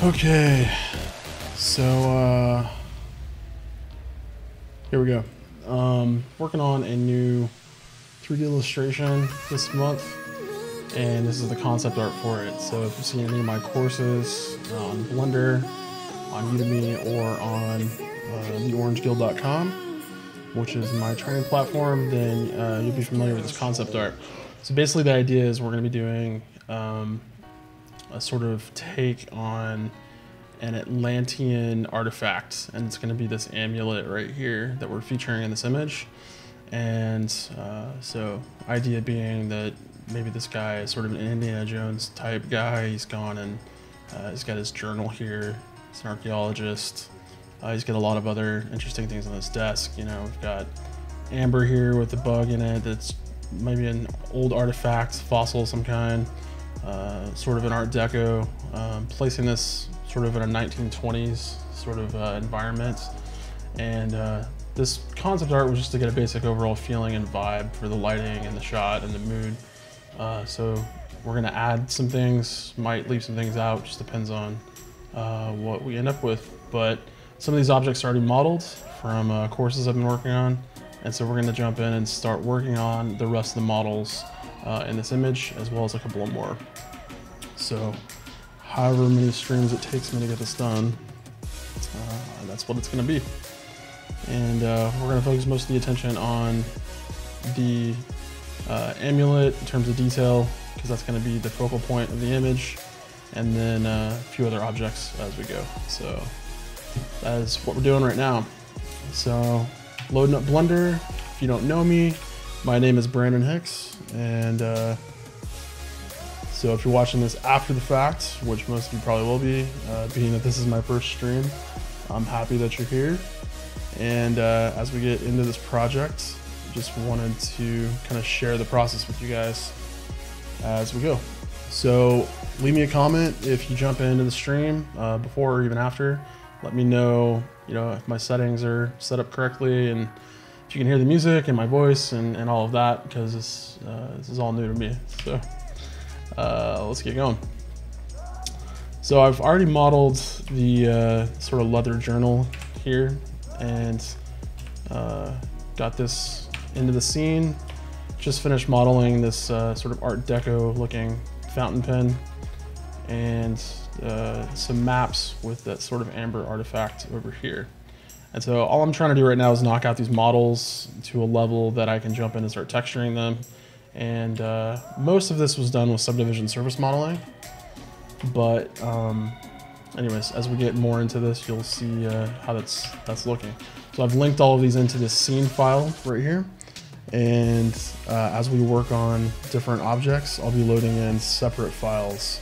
Okay, so here we go. Working on a new 3D illustration this month, and this is the concept art for it. So if you've seen any of my courses on Blender, on Udemy, or on theorangeguild.com, which is my training platform, then you'll be familiar with this concept art. So basically the idea is we're going to be doing a sort of take on an Atlantean artifact, and it's going to be this amulet right here that we're featuring in this image. And so idea being that maybe this guy is sort of an Indiana Jones type guy. He's gone and he's got his journal here. He's an archaeologist. He's got a lot of other interesting things on his desk. You know, we've got amber here with a bug in it that's maybe an old artifact, fossil of some kind. Sort of an Art Deco, placing this sort of in a 1920s sort of environment. And this concept art was just to get a basic overall feeling and vibe for the lighting and the shot and the mood. So we're gonna add some things, might leave some things out, just depends on what we end up with. But some of these objects are already modeled from courses I've been working on. And so we're gonna jump in and start working on the rest of the models in this image, as well as a couple of more. So however many streams it takes me to get this done, that's what it's gonna be. And we're gonna focus most of the attention on the amulet in terms of detail, because that's gonna be the focal point of the image, and then a few other objects as we go. So that is what we're doing right now. So loading up Blender. If you don't know me, my name is Brandon Hicks, and so if you're watching this after the fact, which most of you probably will be, being that this is my first stream, I'm happy that you're here. And as we get into this project, just wanted to kind of share the process with you guys as we go. So leave me a comment if you jump into the stream before or even after. Let me know, if my settings are set up correctly and if you can hear the music and my voice and all of that, because this is all new to me. So let's get going. So I've already modeled the sort of leather journal here, and got this into the scene. Just finished modeling this sort of Art Deco looking fountain pen, and some maps with that sort of amber artifact over here. And so all I'm trying to do right now is knock out these models to a level that I can jump in and start texturing them. And most of this was done with subdivision surface modeling. But anyways, as we get more into this, you'll see how that's looking. So I've linked all of these into this scene file right here. And as we work on different objects, I'll be loading in separate files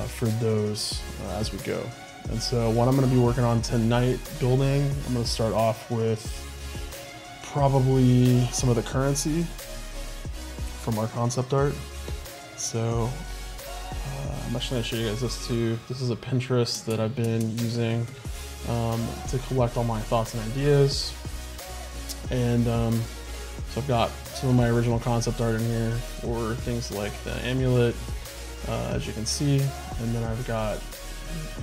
for those as we go. And so what I'm going to be working on tonight building, I'm going to start off with probably some of the currency from our concept art. So I'm actually going to show you guys this too. This is a Pinterest that I've been using to collect all my thoughts and ideas. And so I've got some of my original concept art in here for things like the amulet, as you can see. And then I've got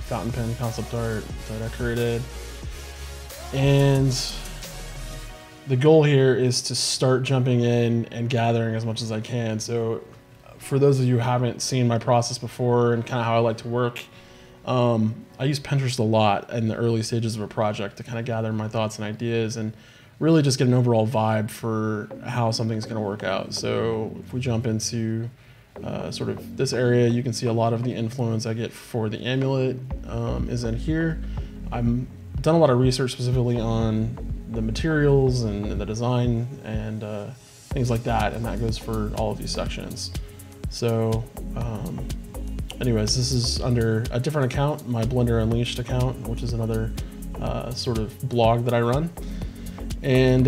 fountain pen concept art that I created. And the goal here is to start jumping in and gathering as much as I can. So for those of you who haven't seen my process before and kind of how I like to work, I use Pinterest a lot in the early stages of a project to kind of gather my thoughts and ideas and really just get an overall vibe for how something's going to work out. So if we jump into sort of this area, you can see a lot of the influence I get for the amulet is in here. I've done a lot of research specifically on the materials and the design and things like that, and that goes for all of these sections. So anyways, this is under a different account, my Blender Unleashed account, which is another sort of blog that I run. And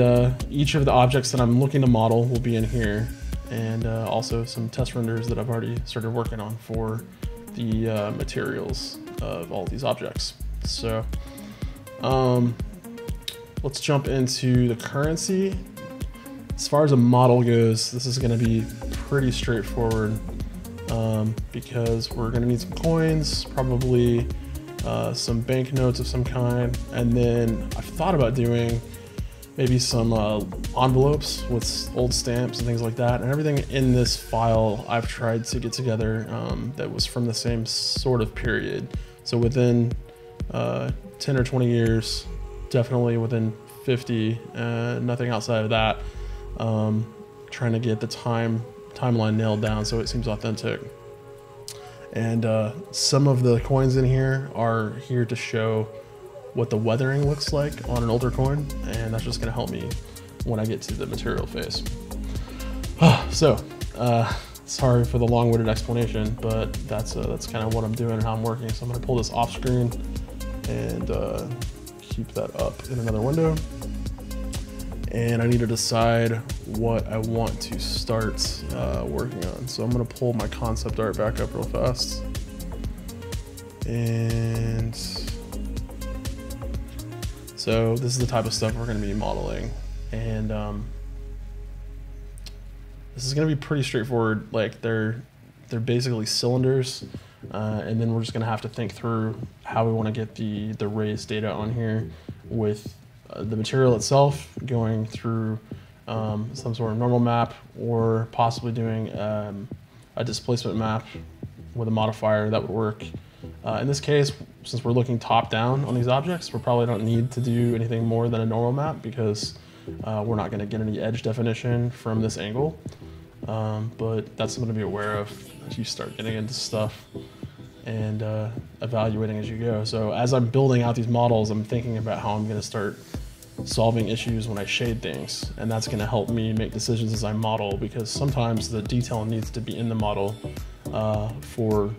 each of the objects that I'm looking to model will be in here, and also some test renders that I've already started working on for the materials of all these objects. So let's jump into the currency. As far as a model goes, this is going to be pretty straightforward because we're going to need some coins, probably some banknotes of some kind, and then I've thought about doing maybe some envelopes with old stamps and things like that. And everything in this file I've tried to get together that was from the same sort of period. So within 10 or 20 years, definitely within 50, nothing outside of that. Trying to get the timeline nailed down so it seems authentic. And some of the coins in here are here to show what the weathering looks like on an older coin, and that's just gonna help me when I get to the material phase. So, sorry for the long-winded explanation, but that's kind of what I'm doing and how I'm working. So I'm gonna pull this off screen and keep that up in another window. And I need to decide what I want to start working on. So I'm gonna pull my concept art back up real fast. And so this is the type of stuff we're gonna be modeling. And this is gonna be pretty straightforward. Like they're basically cylinders. And then we're just gonna have to think through how we wanna get the raised data on here with the material itself going through some sort of normal map, or possibly doing a displacement map with a modifier that would work. In this case, since we're looking top down on these objects, we probably don't need to do anything more than a normal map because we're not going to get any edge definition from this angle. But that's something to be aware of as you start getting into stuff and evaluating as you go. So as I'm building out these models, I'm thinking about how I'm going to start solving issues when I shade things, and that's going to help me make decisions as I model, because sometimes the detail needs to be in the model for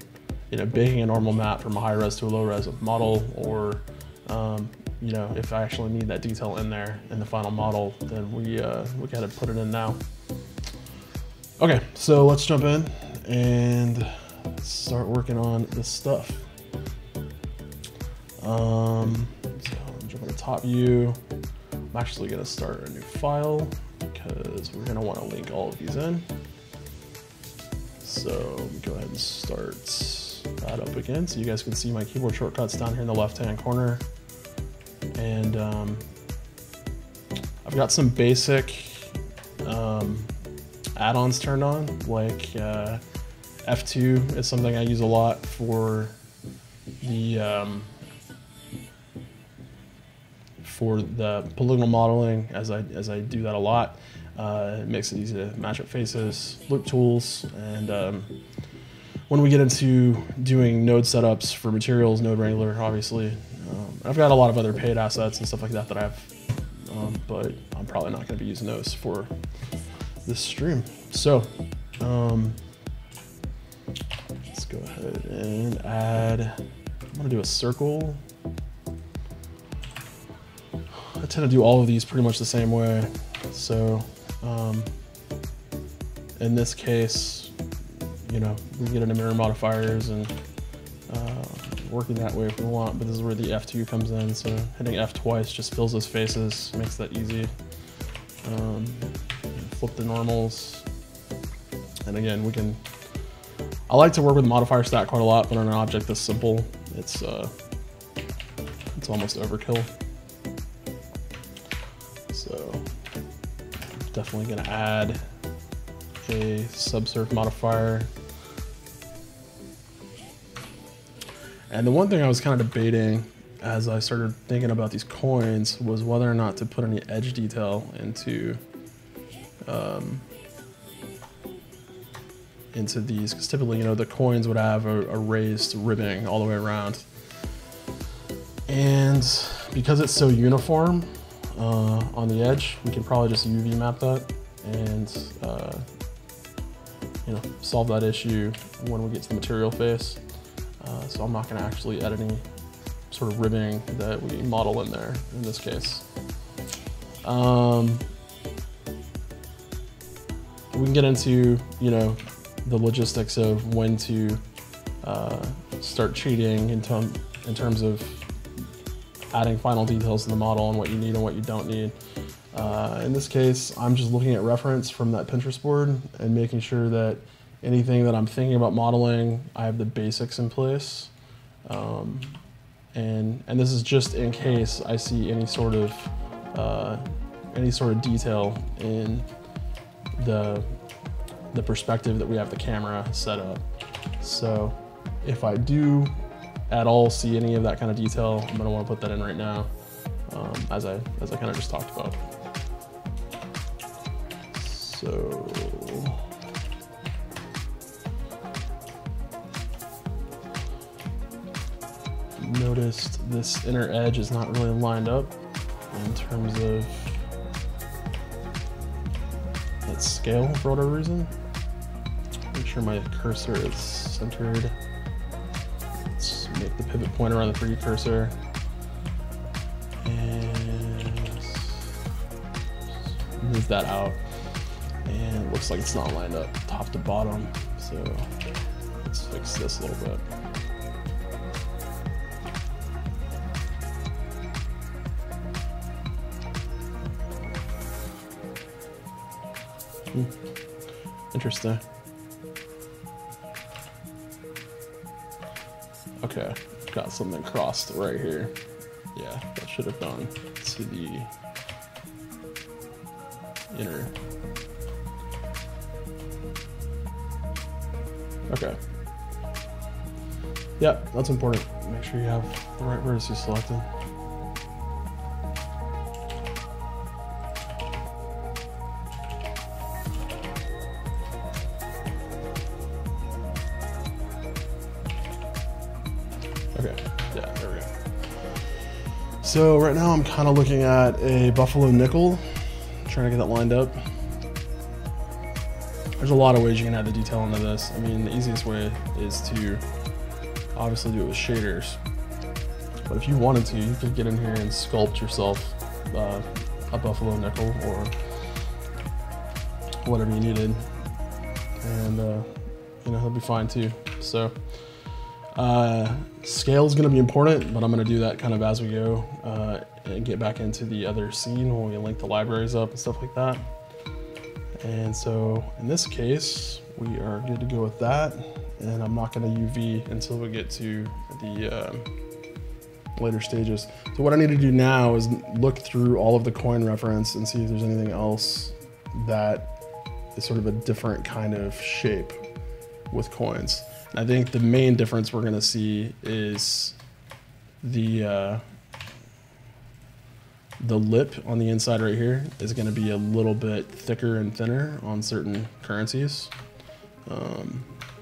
baking a normal map from a high res to a low res model, or if I actually need that detail in there in the final model, then we gotta put it in now. Okay, so let's jump in and start working on this stuff. So I'm jumping to top view. I'm actually gonna start a new file because we're gonna want to link all of these in. So go ahead and start that up again so you guys can see my keyboard shortcuts down here in the left hand corner. And I've got some basic add-ons turned on, like F2 is something I use a lot for the polygonal modeling, as I do that a lot. It makes it easy to match up faces, loop tools, and when we get into doing node setups for materials, node wrangler, obviously. I've got a lot of other paid assets and stuff like that that I have, but I'm probably not going to be using those for this stream. So let's go ahead and add, I'm going to do a circle. I tend to do all of these pretty much the same way. So in this case, we can get into mirror modifiers and working that way if we want, but this is where the F2 comes in. So hitting F twice just fills those faces, makes that easy. Flip the normals. And again, I like to work with the modifier stack quite a lot, but on an object this simple, it's almost overkill. So definitely gonna add a subsurf modifier. And the one thing I was kind of debating as I started thinking about these coins was whether or not to put any edge detail into these, because typically, the coins would have a raised ribbing all the way around. And because it's so uniform on the edge, we can probably just UV map that and solve that issue when we get to the material phase. So I'm not going to actually add any sort of ribbing that we model in there in this case. We can get into the logistics of when to start cheating in terms of adding final details to the model and what you need and what you don't need. In this case, I'm just looking at reference from that Pinterest board and making sure that anything that I'm thinking about modeling, I have the basics in place. And this is just in case I see any sort of detail in the perspective that we have the camera set up. So if I do at all see any of that kind of detail, I'm gonna want to put that in right now, as I kind of just talked about. So noticed this inner edge is not really lined up in terms of its scale for whatever reason. Make sure my cursor is centered. Let's make the pivot point around the 3D cursor. And move that out. And it looks like it's not lined up top to bottom. So let's fix this a little bit. Interesting. Okay, got something crossed right here. Yeah, that should have gone to the inner. Okay. Yep, that's important. Make sure you have the right vertices selected. Okay, yeah, there we go. So right now I'm kind of looking at a buffalo nickel, trying to get that lined up. There's a lot of ways you can add the detail into this. I mean, the easiest way is to obviously do it with shaders. But if you wanted to, you could get in here and sculpt yourself a buffalo nickel or whatever you needed. And, you know, that'll be fine too. So, scale is going to be important, but I'm going to do that kind of as we go and get back into the other scene when we link the libraries up and stuff like that. And so in this case, we are good to go with that. And I'm not going to UV until we get to the later stages. So what I need to do now is look through all of the coin reference and see if there's anything else that is sort of a different kind of shape with coins. And I think the main difference we're going to see is the lip on the inside right here is going to be a little bit thicker and thinner on certain currencies.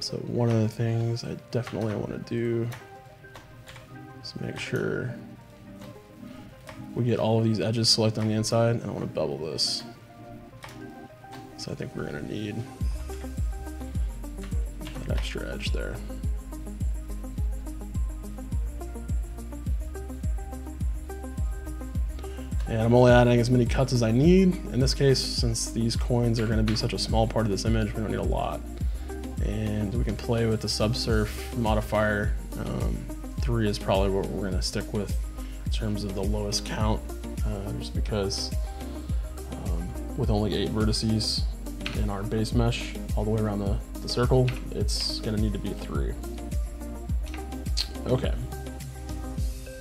So one of the things I definitely want to do is make sure we get all of these edges selected on the inside, and I want to bevel this. So I think we're going to need that extra edge there. And I'm only adding as many cuts as I need. In this case, since these coins are going to be such a small part of this image, we don't need a lot. And we can play with the subsurf modifier. 3 is probably what we're going to stick with in terms of the lowest count, just because with only 8 vertices in our base mesh all the way around the circle, it's going to need to be 3. Okay.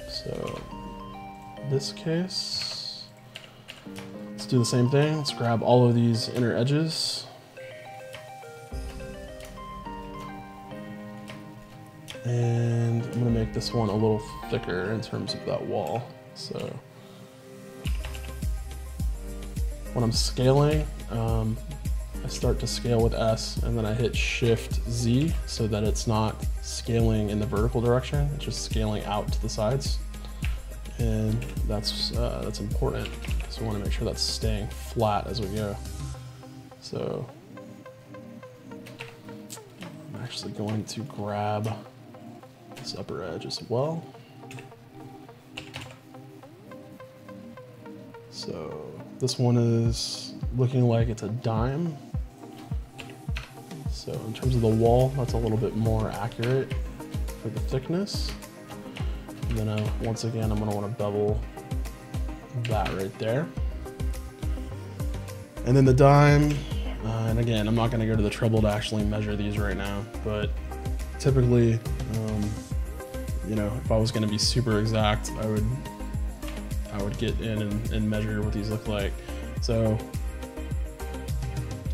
So this case, let's do the same thing. Let's grab all of these inner edges. And I'm gonna make this one a little thicker in terms of that wall. So when I'm scaling, I start to scale with S and then I hit Shift Z so that it's not scaling in the vertical direction, it's just scaling out to the sides. And that's important because we want to make sure that's staying flat as we go. So I'm actually going to grab this upper edge as well. So this one is looking like it's a dime. So in terms of the wall, that's a little bit more accurate for the thickness. And then once again, I'm gonna wanna bevel that right there. And then the dime, and again, I'm not gonna go to the trouble to actually measure these right now, but typically, you know, if I was going to be super exact, I would get in and measure what these look like. So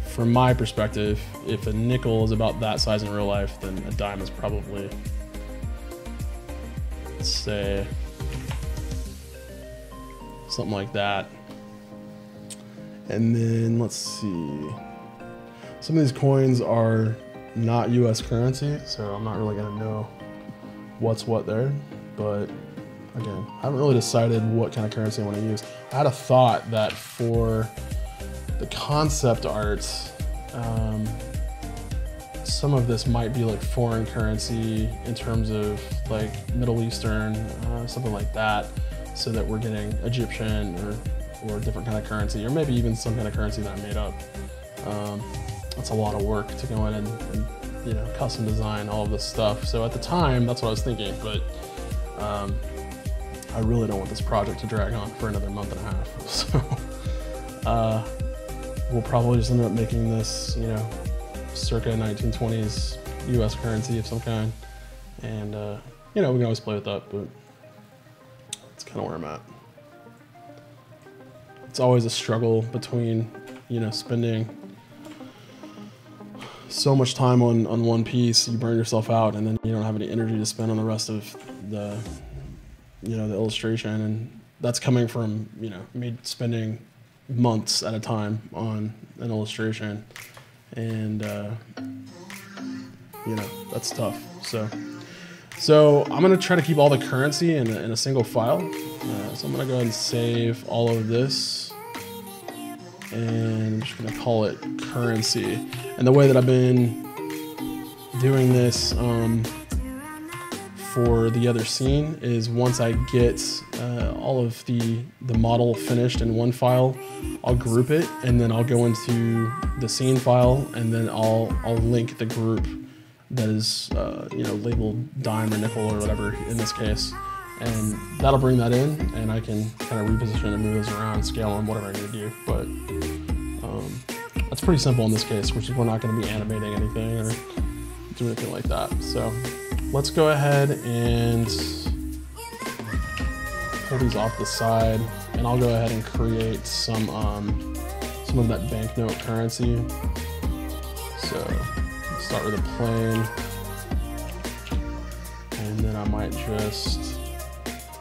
from my perspective, if a nickel is about that size in real life, then a dime is probably, let's say, something like that. And then let's see, some of these coins are not US currency, so I'm not really gonna know what's what there, but again, I haven't really decided what kind of currency I want to use. I had a thought that for the concept art, some of this might be like foreign currency in terms of like Middle Eastern, something like that, so that we're getting Egyptian or a different kind of currency, or maybe even some kind of currency that I made up. That's a lot of work to go in and you know, custom design all of this stuff. So at the time, that's what I was thinking, but I really don't want this project to drag on for another month and a half. So we'll probably just end up making this, you know, circa 1920s US currency of some kind. And, you know, we can always play with that, but it's kind of where I'm at. It's always a struggle between, you know, spending so much time on one piece, you burn yourself out, and then you don't have any energy to spend on the rest of the, you know, the illustration. And that's coming from, you know, me spending months at a time on an illustration, and you know, that's tough. So I'm gonna try to keep all the currency in a single file. So I'm gonna go ahead and save all of this, and I'm just gonna call it currency. And the way that I've been doing this for the other scene is, once I get all of the model finished in one file, I'll group it, and then I'll go into the scene file, and then I'll link the group that is you know, labeled dime or nickel or whatever in this case, and that'll bring that in, and I can kind of reposition and move those around, scale them, whatever I need to do. But that's pretty simple in this case, which is we're not going to be animating anything or do anything like that. So let's go ahead and pull these off the side, and I'll go ahead and create some of that banknote currency. So let's start with a plane, and then I might just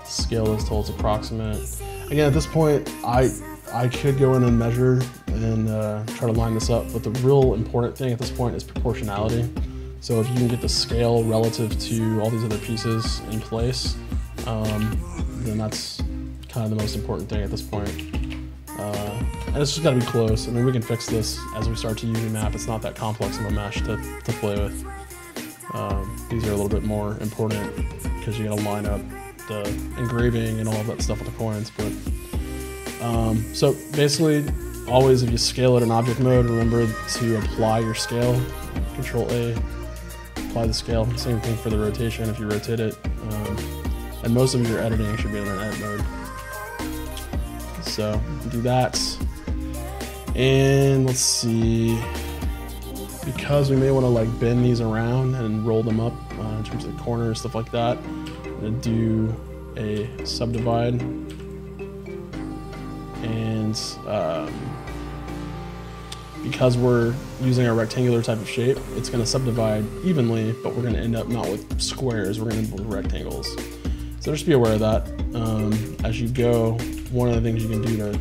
scale this till it's approximate. Again, at this point, I could go in and measure and try to line this up, but the real important thing at this point is proportionality. So if you can get the scale relative to all these other pieces in place, then that's kind of the most important thing at this point. And it's just got to be close. I mean, we can fix this as we start to UV map. It's not that complex of a mesh to play with. These are a little bit more important because you got to line up the engraving and all of that stuff with the coins. But so basically, always if you scale it in object mode, remember to apply your scale. Control A, apply the scale. Same thing for the rotation if you rotate it. And most of your editing should be in an edit mode. So do that. And let's see, because we may want to like bend these around and roll them up in terms of the corners, stuff like that, I'm gonna do a subdivide. And because we're using a rectangular type of shape, it's going to subdivide evenly, but we're going to end up not with squares, we're going to end up with rectangles. So just be aware of that. As you go, one of the things you can do to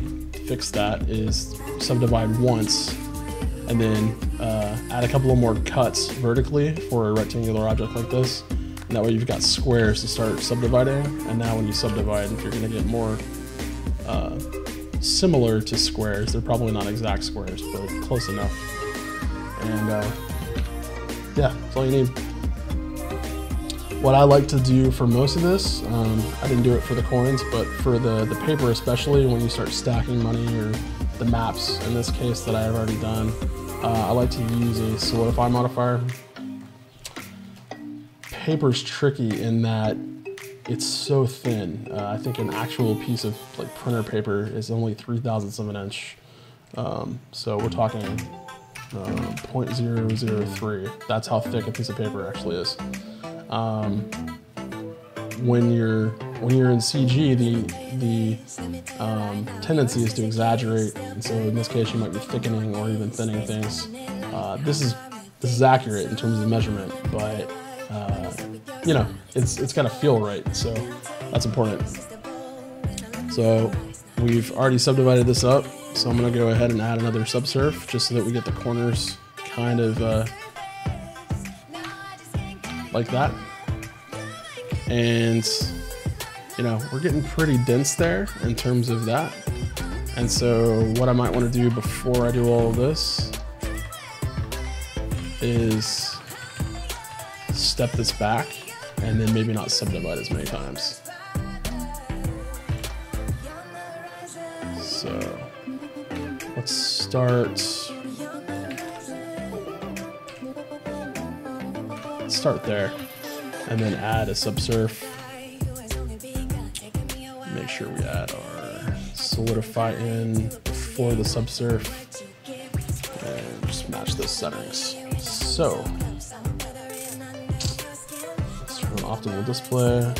fix that is subdivide once, and then add a couple of more cuts vertically for a rectangular object like this. And that way you've got squares to start subdividing, and now when you subdivide, if you're going to get more similar to squares, they're probably not exact squares, but close enough. And yeah, that's all you need. What I like to do for most of this, I didn't do it for the coins, but for the paper especially, when you start stacking money, or the maps in this case that I have already done, I like to use a solidify modifier. Paper's tricky in that it's so thin. I think an actual piece of like printer paper is only 3/1000 of an inch. So we're talking 0.003. That's how thick a piece of paper actually is. when you're in CG, the tendency is to exaggerate, and so in this case you might be thickening or even thinning things. This is accurate in terms of measurement, but you know, it's got to feel right, so that's important. So we've already subdivided this up, so I'm gonna go ahead and add another subsurf just so that we get the corners kind of like that. And you know, we're getting pretty dense there in terms of that. And so what I might want to do before I do all of this is step this back and then maybe not subdivide as many times. So let's start there and then add a subsurf. Make sure we add our solidify in before the subsurf and just match those settings. So let's turn on optimal display.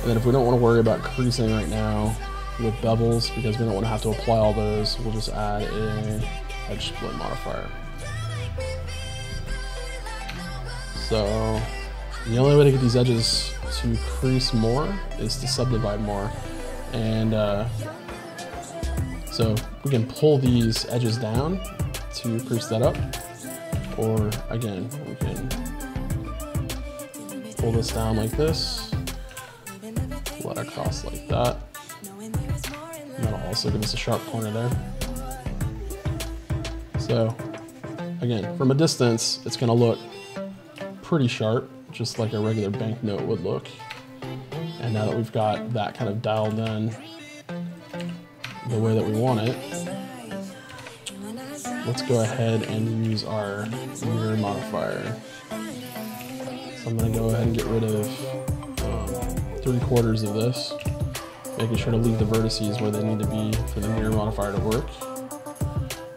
And then if we don't want to worry about creasing right now with bevels, because we don't want to have to apply all those, we'll just add a edge split modifier. So the only way to get these edges to crease more is to subdivide more. And so we can pull these edges down to crease that up, or again, we can pull this down like this, let it cross like that. And that'll also give us a sharp corner there. So again, from a distance, it's gonna look pretty sharp, just like a regular banknote would look. And now that we've got that kind of dialed in the way that we want it, let's go ahead and use our mirror modifier. So I'm going to go ahead and get rid of 3/4 of this, making sure to leave the vertices where they need to be for the mirror modifier to work.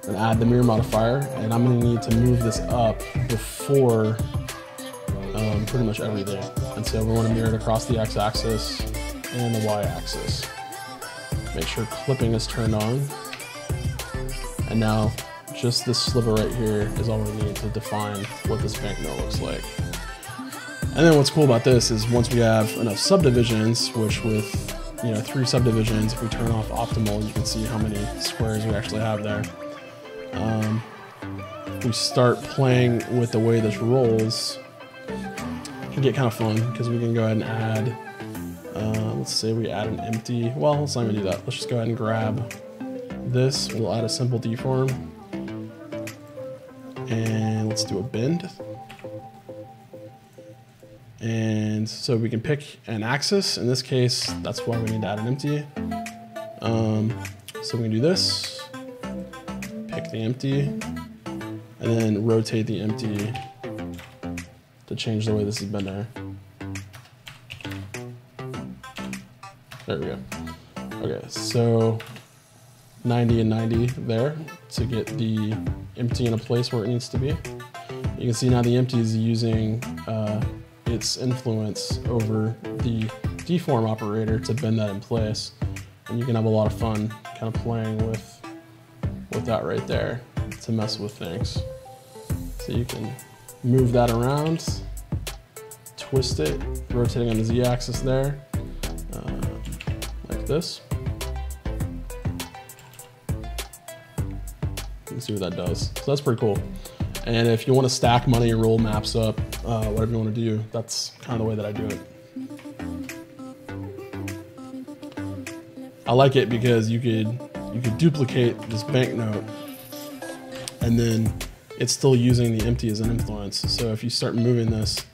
And add the mirror modifier, and I'm going to need to move this up before pretty much everything. And so we want to mirror it across the x-axis and the y-axis. Make sure clipping is turned on. And now just this sliver right here is all we need to define what this banknote looks like. And then what's cool about this is once we have enough subdivisions, which with 3 subdivisions, if we turn off optimal, you can see how many squares we actually have there. If we start playing with the way this rolls, it can get kind of fun because we can go ahead and add, let's say we add an empty, well, let's not even do that. Let's just go ahead and grab this. We'll add a simple deform. And let's do a bend. And so we can pick an axis. In this case, that's why we need to add an empty. So we can do this, pick the empty, and then rotate the empty to change the way this has been there. There we go. Okay, so 90 and 90 there to get the empty in a place where it needs to be. You can see now the empty is using its influence over the deform operator to bend that in place. And you can have a lot of fun kind of playing with that right there to mess with things. So you can move that around, twist it, rotating on the z-axis there, like this. You can see what that does. So that's pretty cool. And if you want to stack money and roll maps up, whatever you want to do, that's kind of the way that I do it. I like it because you could duplicate this banknote and then it's still using the empty as an influence. So if you start moving this,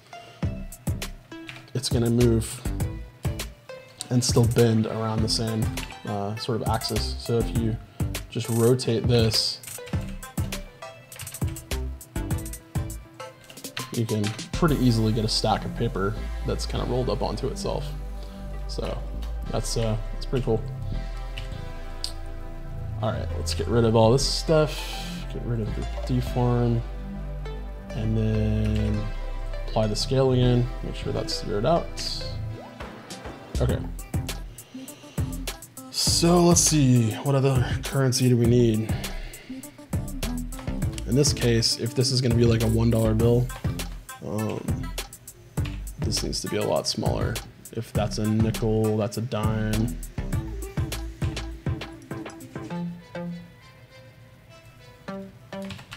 it's going to move and still bend around the same sort of axis. So if you just rotate this, you can pretty easily get a stack of paper that's kind of rolled up onto itself. So that's pretty cool. All right, let's get rid of all this stuff. Get rid of the deform, and then apply the scale again, make sure that's zeroed out. Okay. So let's see, what other currency do we need? In this case, if this is gonna be like a $1 bill, this needs to be a lot smaller. If that's a nickel, that's a dime.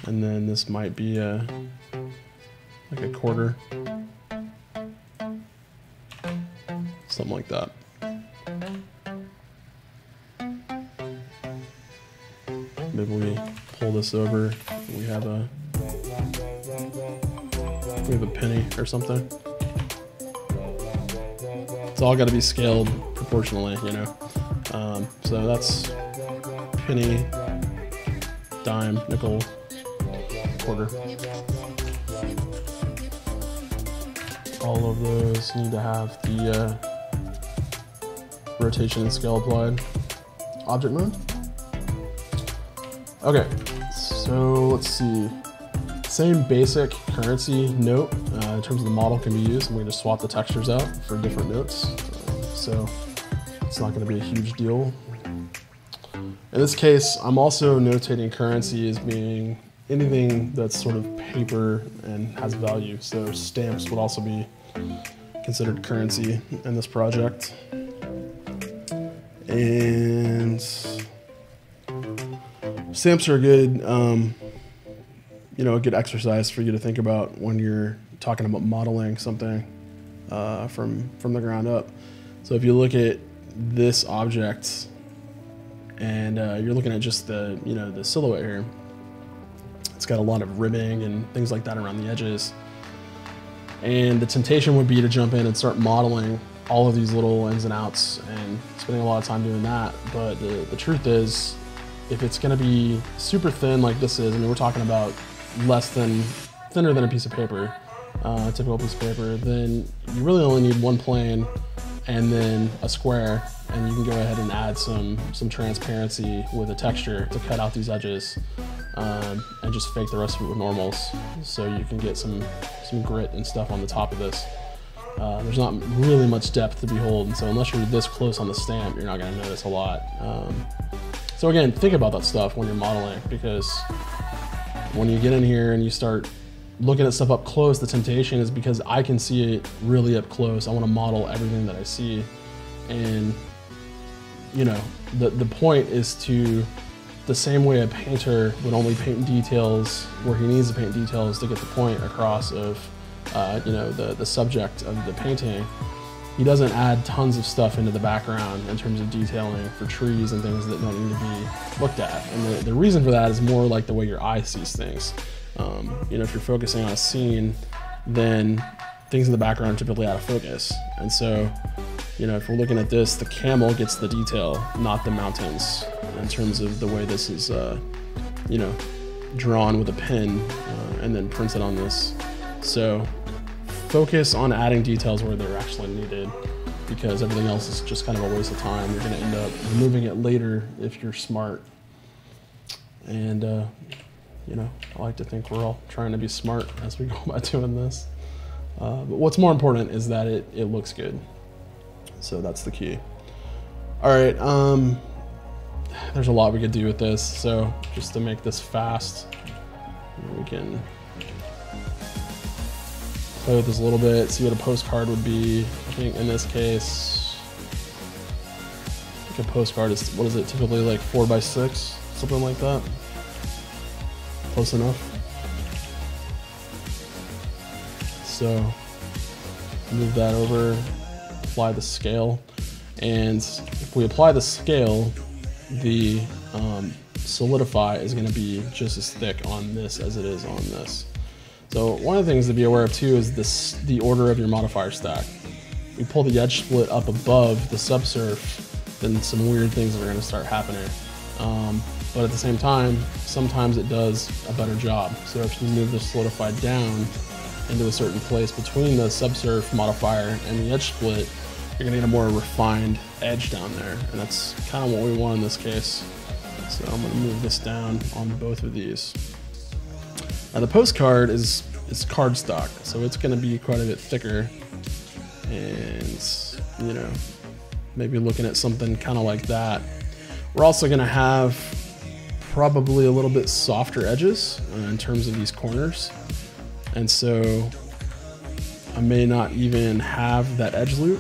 And then this might be like a quarter. Something like that. Maybe we pull this over, we have a penny or something. It's all got to be scaled proportionally, you know. So that's penny, dime, nickel, quarter. All of those need to have the rotation and scale applied. Object mode. Okay, so let's see. Same basic currency note in terms of the model can be used, and we just swap the textures out for different notes. So it's not going to be a huge deal. In this case, I'm also notating currency as being anything that's sort of paper and has value. So stamps would also be considered currency in this project. And stamps are a good, you know, a good exercise for you to think about when you're talking about modeling something from the ground up. So if you look at this object and you're looking at just the, you know, the silhouette here, it's got a lot of ribbing and things like that around the edges. And the temptation would be to jump in and start modeling all of these little ins and outs and spending a lot of time doing that. But the truth is, if it's going to be super thin like this is, I mean, we're talking about thinner than a piece of paper, a typical piece of paper, then you really only need one plane and then a square, and you can go ahead and add some transparency with a texture to cut out these edges, and just fake the rest of it with normals, so you can get some grit and stuff on the top of this. There's not really much depth to behold, and so unless you're this close on the stamp, you're not going to notice a lot. So again, think about that stuff when you're modeling, because when you get in here and you start looking at stuff up close, the temptation is, because I can see it really up close, I want to model everything that I see. And you know, the point is to, the same way a painter would only paint details where he needs to paint details to get the point across of you know, the subject of the painting, he doesn't add tons of stuff into the background in terms of detailing for trees and things that don't need to be looked at. And the reason for that is more like the way your eye sees things. You know, if you're focusing on a scene, then things in the background are typically out of focus. And so, you know, if we're looking at this, the camel gets the detail, not the mountains, in terms of the way this is, you know, drawn with a pen and then printed on this. So focus on adding details where they're actually needed, because everything else is just kind of a waste of time. You're going to end up removing it later if you're smart. And, you know, I like to think we're all trying to be smart as we go about doing this. But what's more important is that it looks good. So that's the key. All right, there's a lot we could do with this. So just to make this fast, we can play with this a little bit, see what a postcard would be. I think in this case, I think a postcard is, what is it, typically like 4x6, something like that. Close enough. So move that over, apply the scale, and if we apply the scale, the solidify is going to be just as thick on this as it is on this. So one of the things to be aware of too is the order of your modifier stack. If we pull the edge split up above the subsurf, then some weird things are going to start happening. But at the same time, sometimes it does a better job. So if you move the solidify down into a certain place between the subsurf modifier and the edge split, you're gonna get a more refined edge down there. And that's kind of what we want in this case. So I'm gonna move this down on both of these. Now the postcard is is cardstock, so it's going to be quite a bit thicker, and you know, maybe looking at something kind of like that. We're also going to have probably a little bit softer edges in terms of these corners, and so I may not even have that edge loop,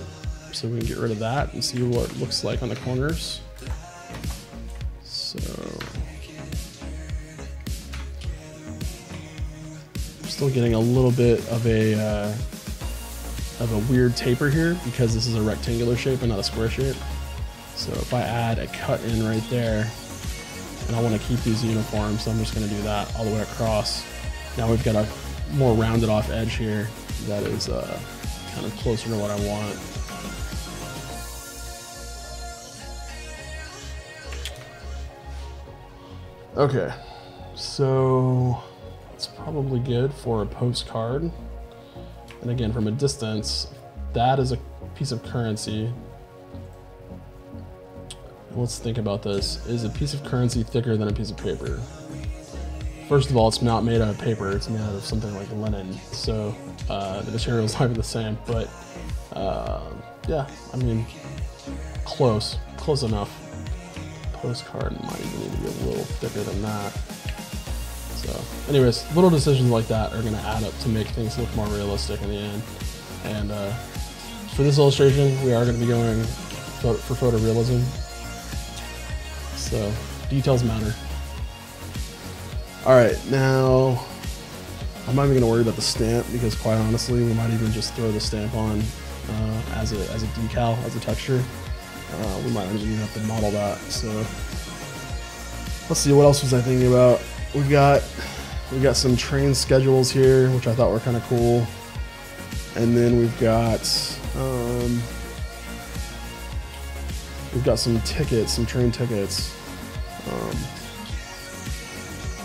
so we can get rid of that and see what it looks like on the corners. So I'm still getting a little bit of a weird taper here because this is a rectangular shape and not a square shape. So if I add a cut in right there, and I want to keep these uniform, so I'm just going to do that all the way across. Now we've got a more rounded off edge here that is kind of closer to what I want. Okay, so it's probably good for a postcard. And again, from a distance, that is a piece of currency. Let's think about this. Is a piece of currency thicker than a piece of paper? First of all, it's not made out of paper, it's made out of something like linen. So the materials might be the same, but yeah, I mean, close enough. Postcard might even need to be a little thicker than that. So anyways, little decisions like that are gonna add up to make things look more realistic in the end. And for this illustration, we are gonna be going for photorealism. So details matter. All right, now I'm not even gonna worry about the stamp because quite honestly, we might even just throw the stamp on as a decal, as a texture. We might not even have to model that. So let's see, what else was I thinking about? We've got some train schedules here, which I thought were kind of cool. And then we've got some tickets, some train tickets.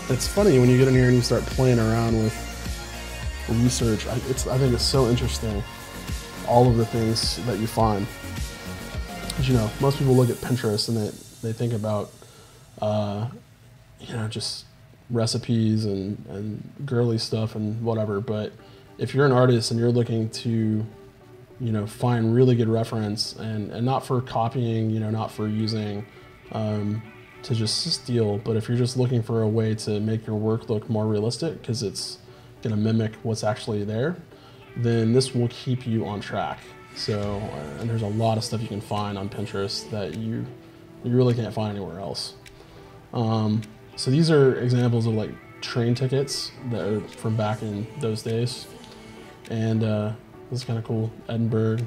It's funny when you get in here and you start playing around with research. I think it's so interesting, all of the things that you find. As you know, most people look at Pinterest and they think about, you know, just recipes and girly stuff and whatever. But if you're an artist and you're looking to, you know, find really good reference and not for copying, you know, not for using to just steal, but if you're just looking for a way to make your work look more realistic because it's going to mimic what's actually there, then this will keep you on track. So, and there's a lot of stuff you can find on Pinterest that you really can't find anywhere else. So these are examples of like train tickets that are from back in those days. And this is kind of cool. Edinburgh,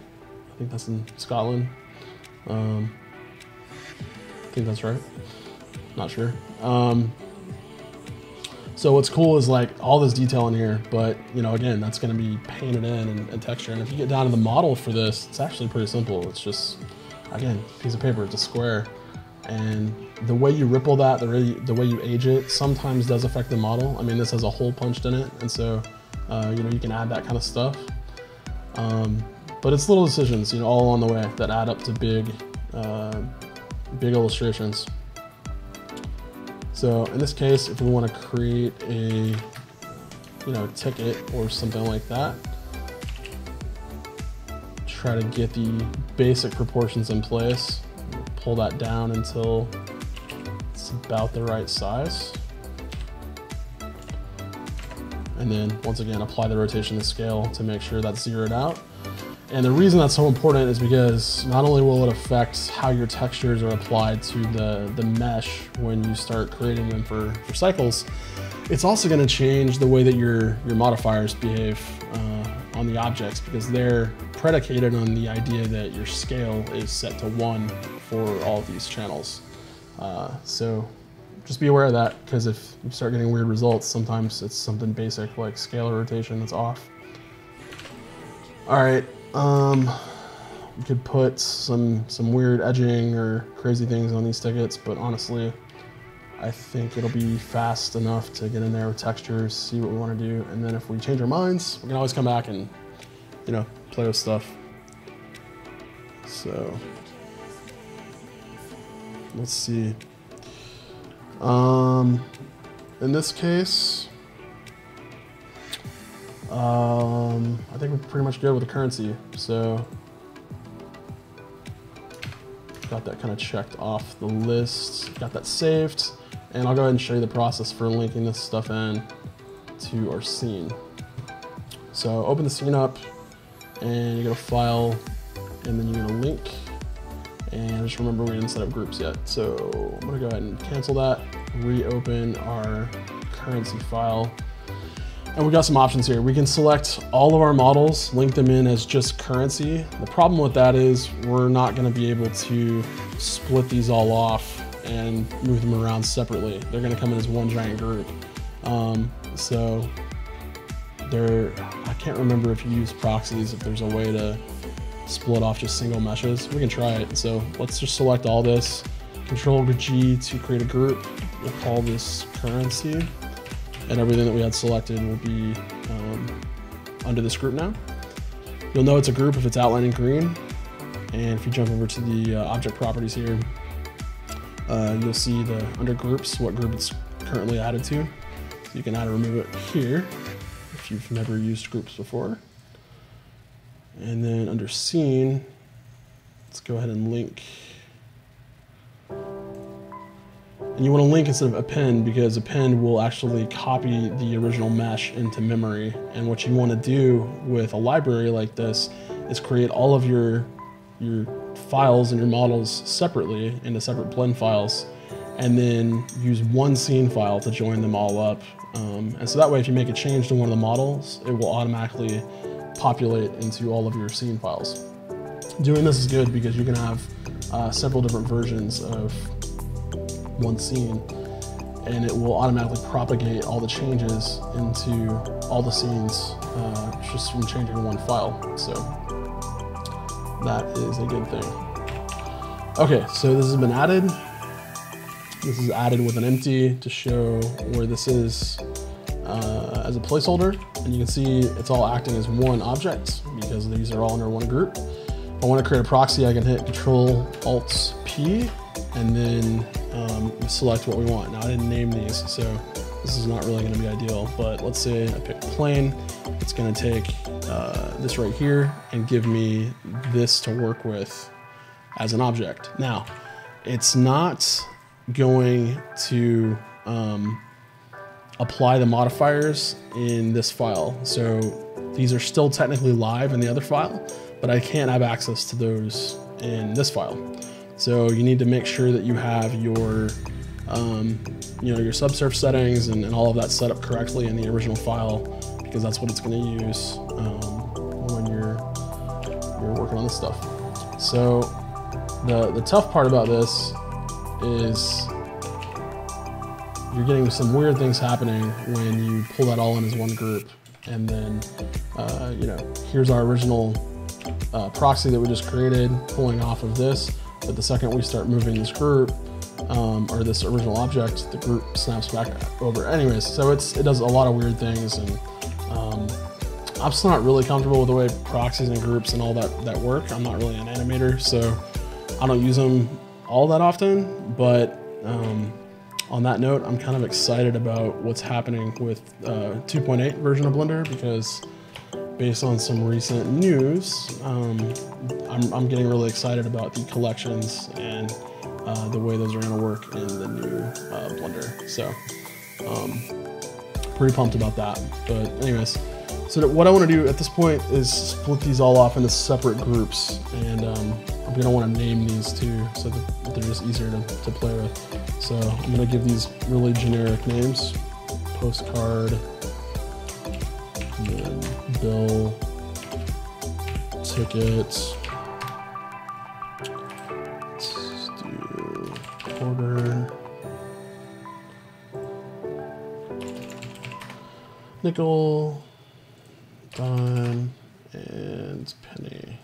I think that's in Scotland. I think that's right. Not sure. So what's cool is like all this detail in here, but you know, again, that's going to be painted in and texture. And if you get down to the model for this, it's actually pretty simple. It's just, again, piece of paper, it's a square. And the way you ripple that, the way you age it, sometimes does affect the model. I mean, this has a hole punched in it, and so you know, you can add that kind of stuff. But it's little decisions, you know, all along the way that add up to big illustrations. So in this case, if we want to create a, you know, ticket or something like that, try to get the basic proportions in place, pull that down until it's about the right size. And then once again, apply the rotation to scale to make sure that's zeroed out. And the reason that's so important is because not only will it affect how your textures are applied to the mesh when you start creating them for cycles, it's also going to change the way that your modifiers behave on the objects, because they're predicated on the idea that your scale is set to 1 for all of these channels. So just be aware of that, because if you start getting weird results, sometimes it's something basic like scale or rotation that's off. All right. We could put some weird edging or crazy things on these tickets, but honestly, I think it'll be fast enough to get in there with textures, see what we want to do, and then if we change our minds, we can always come back and, you know, play with stuff. So let's see. In this case, I think we're pretty much good with the currency. So got that kind of checked off the list, got that saved, and I'll go ahead and show you the process for linking this stuff in to our scene. So open the scene up, and you go to File, and then you're gonna link, and just remember we didn't set up groups yet. So I'm gonna go ahead and cancel that, reopen our currency file. And we got some options here. We can select all of our models, link them in as just currency. The problem with that is we're not gonna be able to split these all off and move them around separately. They're gonna come in as one giant group. So I can't remember if you use proxies, if there's a way to split off just single meshes. We can try it. So let's just select all this, Control G to create a group. We'll call this currency. And everything that we had selected will be under this group now. You'll know it's a group if it's outlined in green. And if you jump over to the object properties here, you'll see under groups what group it's currently added to. So you can add or remove it here if you've never used groups before. And then under scene, let's go ahead and link. And you want to link instead of append, because append will actually copy the original mesh into memory. And what you want to do with a library like this is create all of your files and your models separately into separate blend files, and then use one scene file to join them all up. And so that way, if you make a change to one of the models, it will automatically populate into all of your scene files. Doing this is good because you can have several different versions of one scene, and it will automatically propagate all the changes into all the scenes just from changing one file. So that is a good thing. Okay, so this has been added. This is added with an empty to show where this is as a placeholder, and you can see it's all acting as one object because these are all under one group. If I want to create a proxy, I can hit Control-Alt-P and then select what we want. Now I didn't name these, so this is not really going to be ideal, but let's say I pick plane. It's going to take this right here and give me this to work with as an object. Now, it's not going to apply the modifiers in this file. So these are still technically live in the other file, but I can't have access to those in this file. So you need to make sure that you have your your subsurf settings and all of that set up correctly in the original file, because that's what it's going to use when you're working on this stuff. So the tough part about this is you're getting some weird things happening when you pull that all in as one group, and then here's our original proxy that we just created pulling off of this. But the second we start moving this group, or this original object, the group snaps back over. Anyways, so it does a lot of weird things, and I'm still not really comfortable with the way proxies and groups and all that work. I'm not really an animator, so I don't use them all that often. But on that note, I'm kind of excited about what's happening with 2.8 version of Blender, because based on some recent news, I'm getting really excited about the collections and the way those are going to work in the new Blender. So pretty pumped about that. But anyways, so what I want to do at this point is split these all off into separate groups, and I'm going to want to name these too so that they're just easier to play with. So I'm going to give these really generic names: postcard, and then bill, ticket, let's do quarter, nickel, dime, and penny.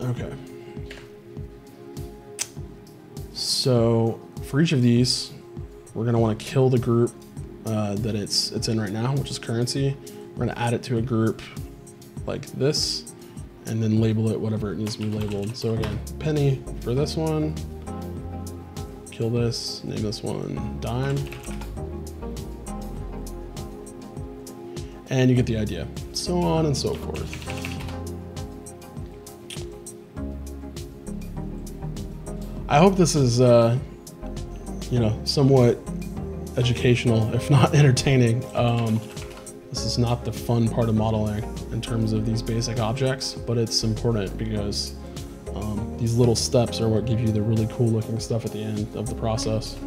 Okay. So for each of these, we're going to want to kill the group that it's in right now, which is currency. We're going to add it to a group like this, and then label it whatever it needs to be labeled. So again, penny for this one, kill this, name this one dime, and you get the idea. So on and so forth. I hope this is, you know, somewhat educational, if not entertaining. This is not the fun part of modeling in terms of these basic objects, but it's important because these little steps are what give you the really cool looking stuff at the end of the process.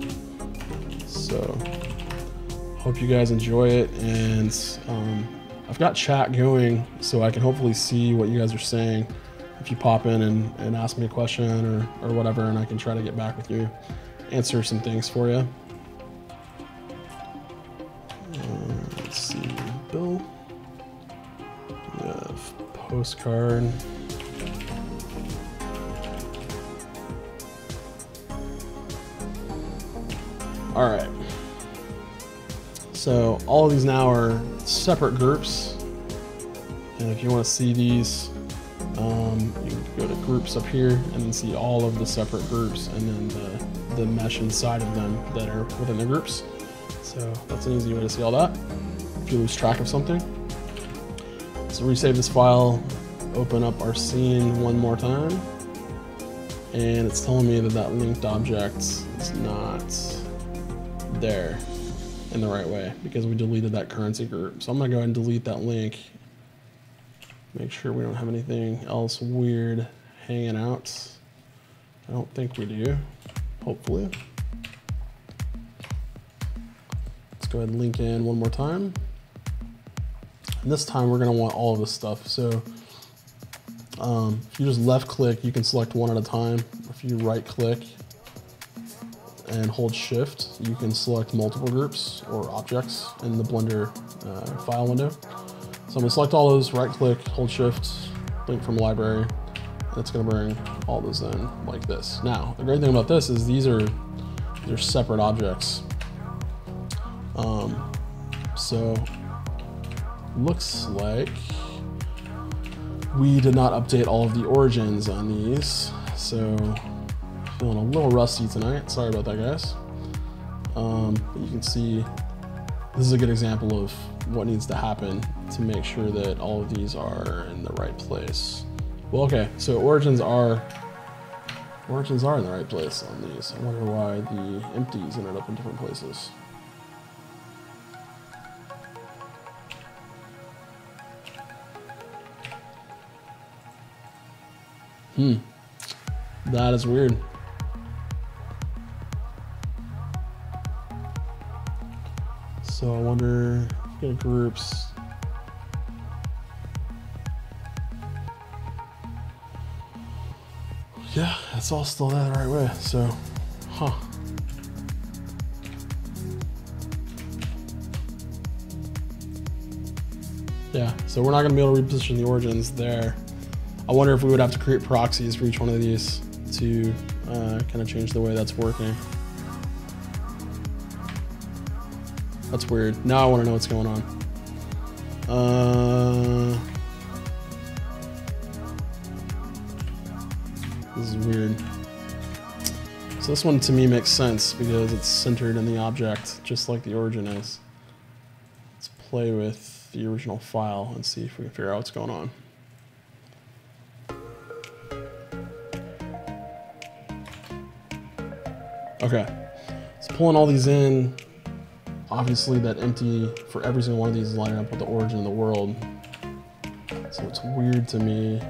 So, hope you guys enjoy it, and I've got chat going so I can hopefully see what you guys are saying if you pop in and ask me a question or whatever, and I can try to get back with you, answer some things for you. Let's see, Bill. We have postcard. All right. So all of these now are separate groups, and if you want to see these, you can go to groups up here and then see all of the separate groups, and then the mesh inside of them that are within the groups. So that's an easy way to see all that if you lose track of something. So resave this file, open up our scene one more time, and it's telling me that that linked object is not there in the right way because we deleted that currency group. So I'm gonna go ahead and delete that link. Make sure we don't have anything else weird hanging out. I don't think we do, hopefully. Let's go ahead and link in one more time. And this time we're gonna want all of this stuff. So if you just left click, you can select one at a time. If you right click and hold shift, you can select multiple groups or objects in the Blender file window. So I'm gonna select all those, right click, hold shift, link from library, and it's gonna bring all those in like this. Now, the great thing about this is they're separate objects. So looks like we did not update all of the origins on these. So feeling a little rusty tonight. Sorry about that, guys. But you can see this is a good example of what needs to happen to make sure that all of these are in the right place. Well, okay, so origins are in the right place on these. I wonder why the empties ended up in different places. That is weird. So I wonder, go to groups. Yeah, it's all still that the right way, so, huh. Yeah, so we're not gonna be able to reposition the origins there. I wonder if we would have to create proxies for each one of these to kind of change the way that's working. That's weird. Now I want to know what's going on. This is weird. So this one to me makes sense because it's centered in the object, just like the origin is. Let's play with the original file and see if we can figure out what's going on. Okay, so pulling all these in, obviously that empty for every single one of these is lining up with the origin of the world. So it's weird to me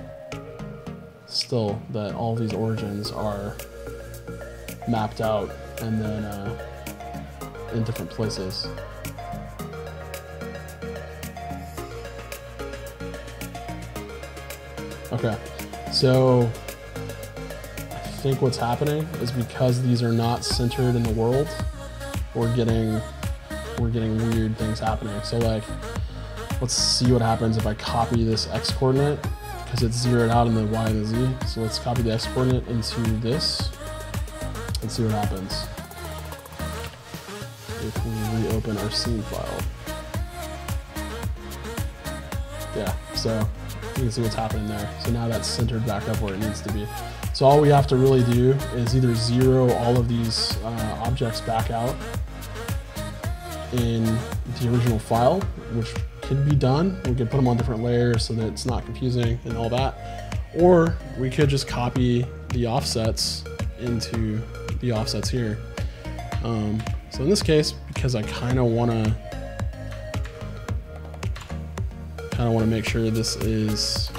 still that all these origins are mapped out and then in different places. Okay, so I think what's happening is because these are not centered in the world, we're getting weird things happening. So like, let's see what happens if I copy this x coordinate because it's zeroed out in the y and the z. So let's copy the x coordinate into this and see what happens if we reopen our scene file. Yeah, so you can see what's happening there. So now that's centered back up where it needs to be. So all we have to really do is either zero all of these objects back out in the original file, which could be done. We could put them on different layers so that it's not confusing and all that. Or we could just copy the offsets into the offsets here. So in this case, because I kind of want to make sure this is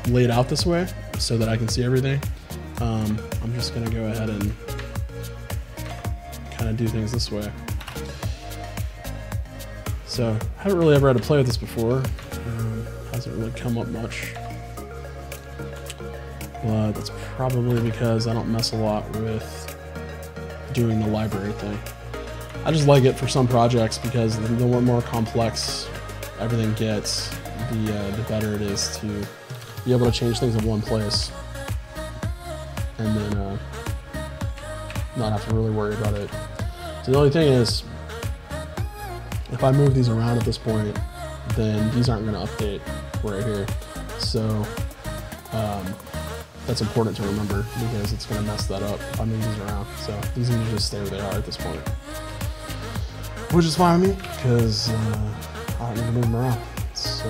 laid out this way so that I can see everything, I'm just going to go ahead and kind of do things this way. So I haven't really ever had to play with this before. Hasn't really come up much. But that's probably because I don't mess a lot with doing the library thing. I just like it for some projects because the more complex everything gets, the better it is to be able to change things in one place and then not have to really worry about it. So the only thing is, if I move these around at this point, then these aren't going to update right here. So that's important to remember because it's going to mess that up if I move these around. So these need to just stay where they are at this point, which is fine with me because I don't need to move them around. So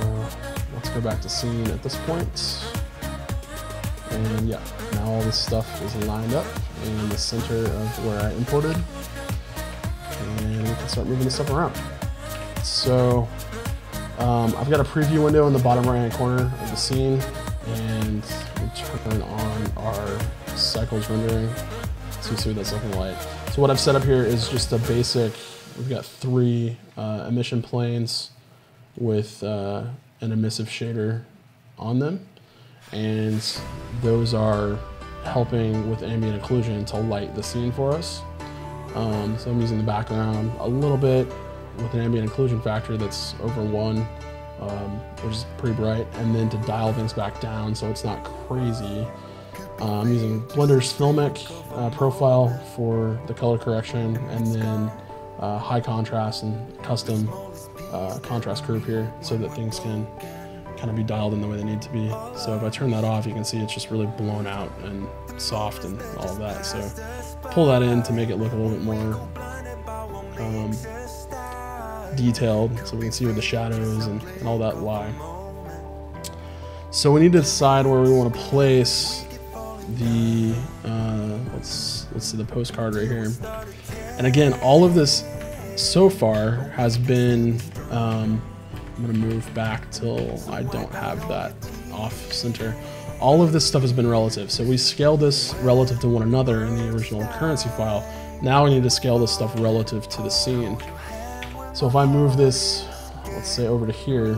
let's go back to scene at this point. And yeah, now all this stuff is lined up in the center of where I imported. And we can start moving this stuff around. So I've got a preview window in the bottom right hand corner of the scene, and we'll turn on our cycles rendering to see what that's looking like. So what I've set up here is just a basic, we've got 3 emission planes with an emissive shader on them, and those are helping with ambient occlusion to light the scene for us. So I'm using the background a little bit with an ambient occlusion factor that's over 1, which is pretty bright, and then to dial things back down so it's not crazy, I'm using Blender's Filmic profile for the color correction, and then high contrast and custom contrast curve here so that things can kind of be dialed in the way they need to be. So if I turn that off, you can see it's just really blown out and soft and all of that. So pull that in to make it look a little bit more detailed so we can see where the shadows and all that lie. So we need to decide where we want to place the let's see, the postcard right here. And again, all of this so far has been I'm gonna move back till I don't have that off center. All of this stuff has been relative, so we scaled this relative to one another in the original currency file. Now we need to scale this stuff relative to the scene. So if I move this, let's say over to here,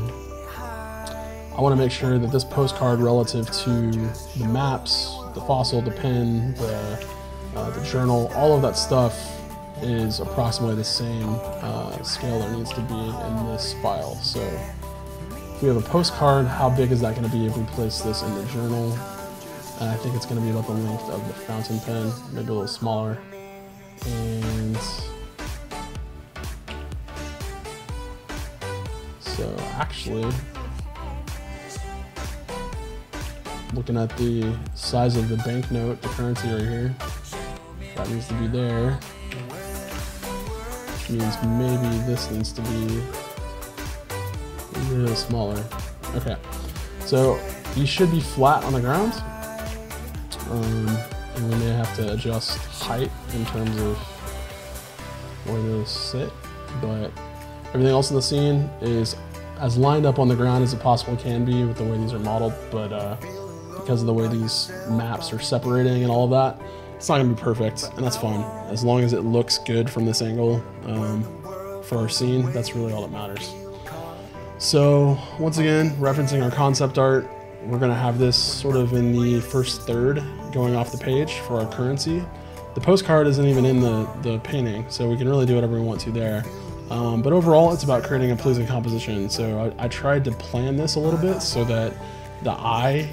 I want to make sure that this postcard relative to the maps, the fossil, the pin, the journal, all of that stuff is approximately the same scale there needs to be in this file. So if we have a postcard, how big is that going to be if we place this in the journal? And I think it's going to be about the length of the fountain pen, maybe a little smaller. And so actually, looking at the size of the banknote, the currency right here, that needs to be there, which means maybe this needs to be a little smaller. Okay, so these should be flat on the ground, and we may have to adjust height in terms of where those sit, but everything else in the scene is as lined up on the ground as it possibly can be with the way these are modeled, but because of the way these maps are separating and all of that, it's not going to be perfect, and that's fine. As long as it looks good from this angle for our scene, that's really all that matters. So once again, referencing our concept art, we're going to have this sort of in the first third going off the page for our currency. The postcard isn't even in the painting, so we can really do whatever we want to there. But overall, it's about creating a pleasing composition. So I tried to plan this a little bit so that the eye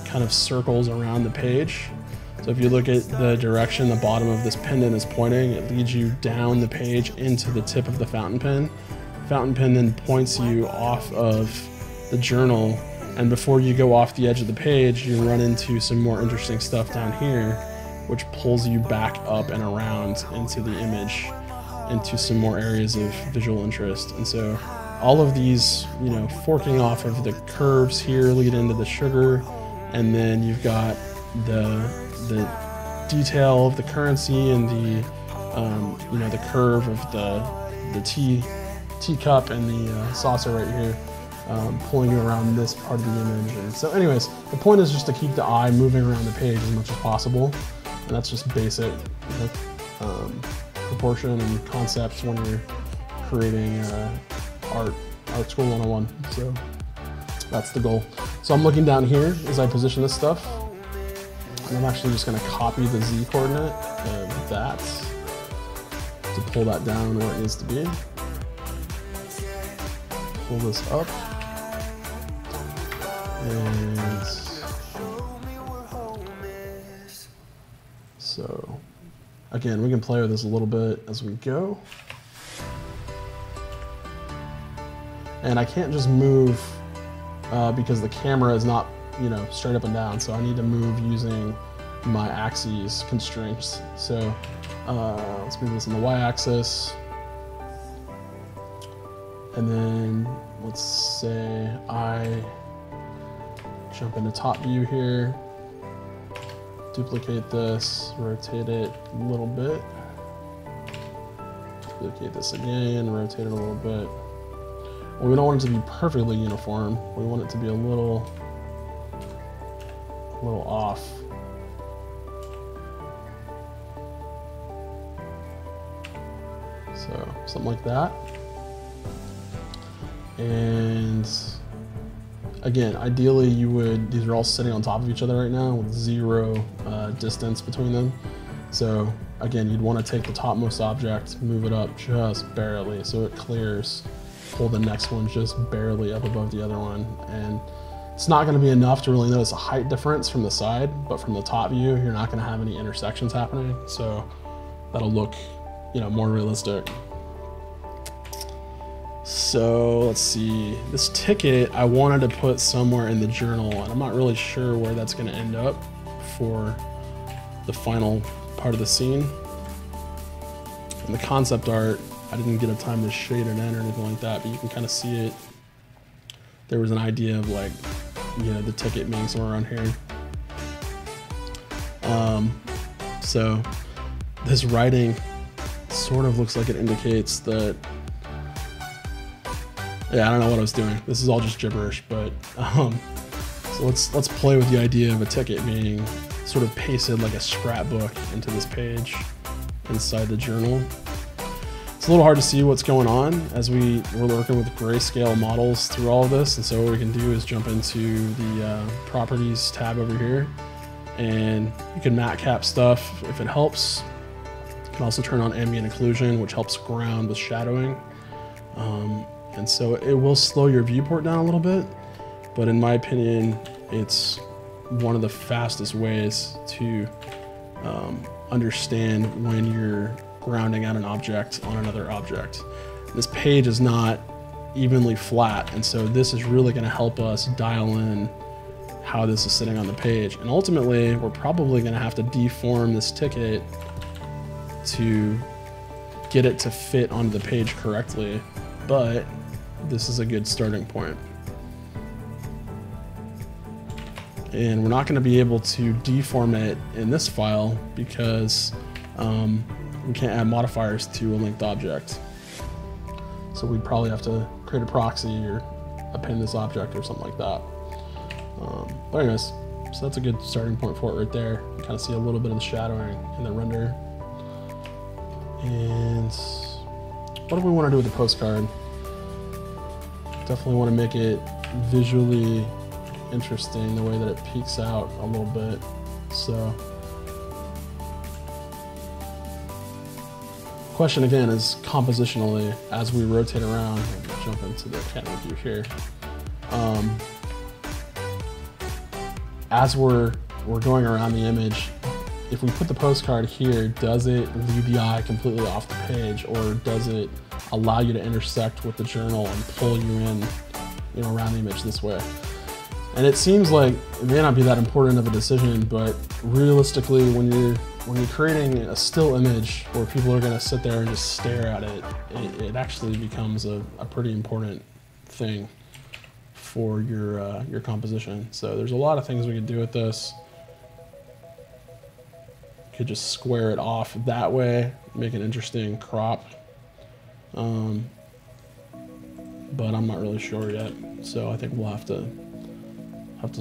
kind of circles around the page. So if you look at the direction the bottom of this pendant is pointing, it leads you down the page into the tip of the fountain pen. Fountain pen then points you off of the journal, and before you go off the edge of the page, you run into some more interesting stuff down here, which pulls you back up and around into the image. into some more areas of visual interest. And so all of these, you know, forking off of the curves here lead into the sugar, and then you've got the detail of the currency and the you know, the curve of the teacup and the saucer right here, pulling you around this part of the image. And so anyways, the point is just to keep the eye moving around the page as much as possible, and that's just basic, you know, proportion and concepts when you're creating art school 101. So that's the goal. So I'm looking down here as I position this stuff, and I'm actually just going to copy the Z coordinate of that to pull that down where it needs to be. Pull this up, and so again, we can play with this a little bit as we go. And I can't just move because the camera is not, you know, straight up and down, so I need to move using my axes constraints. So let's move this on the y-axis, and then let's say I jump into top view here, duplicate this, rotate it a little bit, duplicate this again, rotate it a little bit. Well, we don't want it to be perfectly uniform. We want it to be a little off. So something like that. And again, ideally these are all sitting on top of each other right now with zero distance between them. So again, you'd want to take the topmost object, move it up just barely so it clears. Pull the next one just barely up above the other one, and it's not going to be enough to really notice a height difference from the side, but from the top view you're not going to have any intersections happening, so that'll look, you know, more realistic. So let's see, this ticket I wanted to put somewhere in the journal, and I'm not really sure where that's going to end up for the final part of the scene. And the concept art, I didn't get a time to shade it in or anything like that, but you can kind of see it. There was an idea of, like, you know, the ticket being somewhere around here. So this writing sort of looks like it indicates that, yeah, I don't know what I was doing. This is all just gibberish, but so let's play with the idea of a ticket being sort of pasted like a scrapbook into this page inside the journal. It's a little hard to see what's going on as we're working with grayscale models through all of this, and so what we can do is jump into the properties tab over here, and you can matte cap stuff if it helps. You can also turn on ambient occlusion, which helps ground with shadowing, and so it will slow your viewport down a little bit, but in my opinion it's one of the fastest ways to understand when you're grounding out an object on another object. This page is not evenly flat, and so this is really going to help us dial in how this is sitting on the page. And ultimately, we're probably going to have to deform this ticket to get it to fit onto the page correctly, but this is a good starting point. And we're not going to be able to deform it in this file because we can't add modifiers to a linked object. So we'd probably have to create a proxy or append this object or something like that. But anyways, so that's a good starting point for it right there. You kind of see a little bit of the shadowing in the render. And what do we want to do with the postcard? Definitely want to make it visually interesting, the way that it peeks out a little bit. So question again is compositionally, as we rotate around, we'll jump into the camera view here. As we're going around the image, if we put the postcard here, does it lead the eye completely off the page, or does it allow you to intersect with the journal and pull you in, you know, around the image this way? And it seems like it may not be that important of a decision, but realistically, when you're when you're creating a still image where people are going to sit there and just stare at it, it actually becomes a pretty important thing for your composition. So there's a lot of things we could do with this. You could just square it off that way, make an interesting crop. But I'm not really sure yet. So I think we'll have to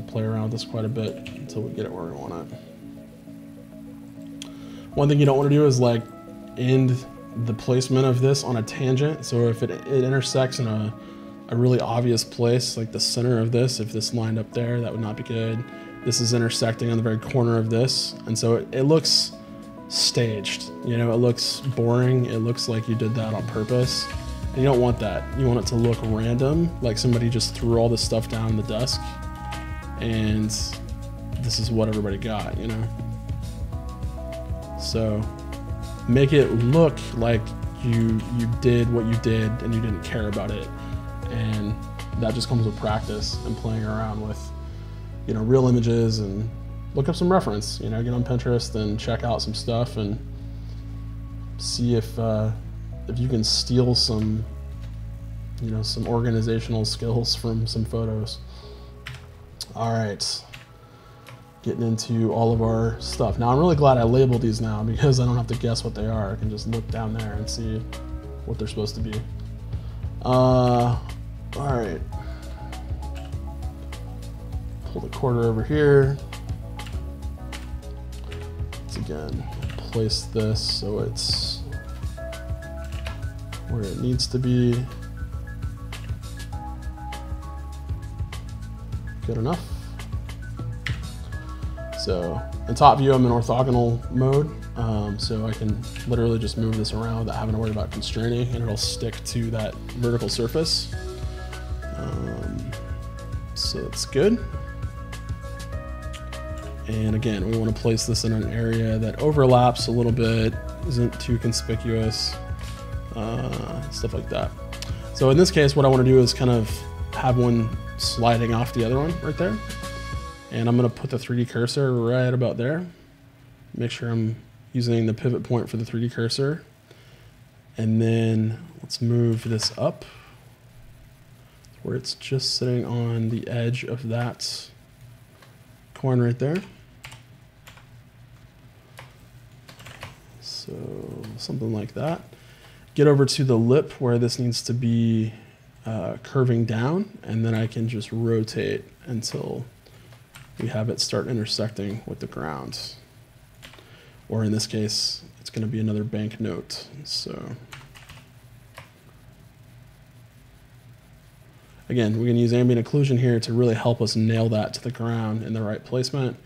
play around with this quite a bit until we get it where we want it. One thing you don't want to do is like end the placement of this on a tangent. So if it intersects in a really obvious place, like the center of this, if this lined up there, that would not be good. This is intersecting on the very corner of this. And so it looks staged, you know, it looks boring. It looks like you did that on purpose. And you don't want that. You want it to look random, like somebody just threw all this stuff down in the desk and this is what everybody got, you know? So make it look like you did what you did and you didn't care about it. And that just comes with practice and playing around with, you know, real images, and look up some reference, you know, get on Pinterest and check out some stuff and see if you can steal some, you know, some organizational skills from some photos. All right. Getting into all of our stuff. Now I'm really glad I labeled these now because I don't have to guess what they are. I can just look down there and see what they're supposed to be. All right. Pull the quarter over here. Let's again place this so it's where it needs to be. Good enough. So in top view, I'm in orthogonal mode. So I can literally just move this around without having to worry about constraining, and it'll stick to that vertical surface. So it's good. And again, we want to place this in an area that overlaps a little bit, isn't too conspicuous, stuff like that. So in this case, what I want to do is kind of have one sliding off the other one right there. And I'm going to put the 3D cursor right about there. Make sure I'm using the pivot point for the 3D cursor. And then let's move this up where it's just sitting on the edge of that coin right there. So something like that. Get over to the lip where this needs to be curving down, and then I can just rotate until we have it start intersecting with the ground. Or in this case, it's going to be another banknote. So again, we can use ambient occlusion here to really help us nail that to the ground in the right placement.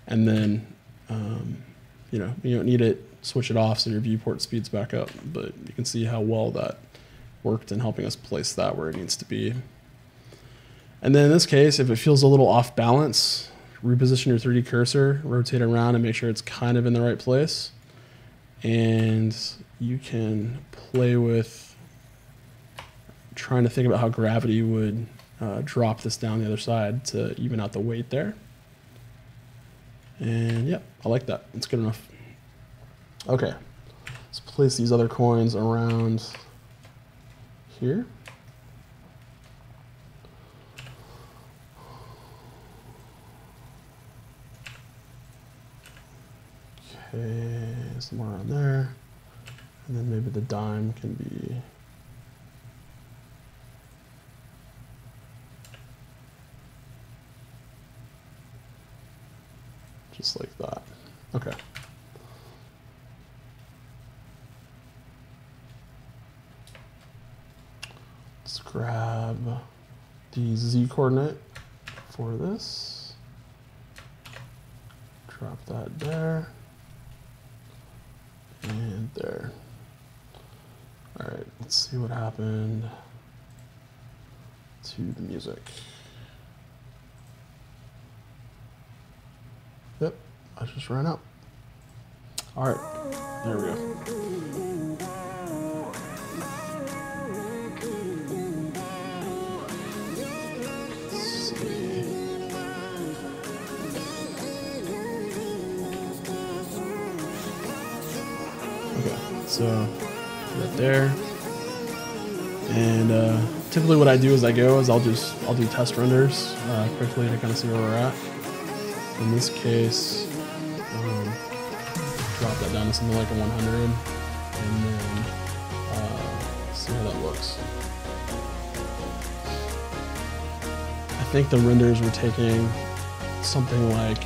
And then, you know, you don't need it, switch it off so your viewport speeds back up, but you can see how well that worked in helping us place that where it needs to be. And then in this case, if it feels a little off balance, reposition your 3D cursor, rotate it around and make sure it's kind of in the right place. And you can play with trying to think about how gravity would drop this down the other side to even out the weight there. And yeah, I like that. It's good enough. Okay, let's place these other coins around here. Okay, somewhere around there. And then maybe the dime can be just like that. Okay. Let's grab the Z coordinate for this. Drop that there. And there. All right, let's see what happened to the music. Yep, I just ran out. All right, there we go. Let's see. So right there. And typically what I do as I go is I'll do test renders quickly to kind of see where we're at. In this case, drop that down to something like a 100, and then see how that looks. I think the renders were taking something like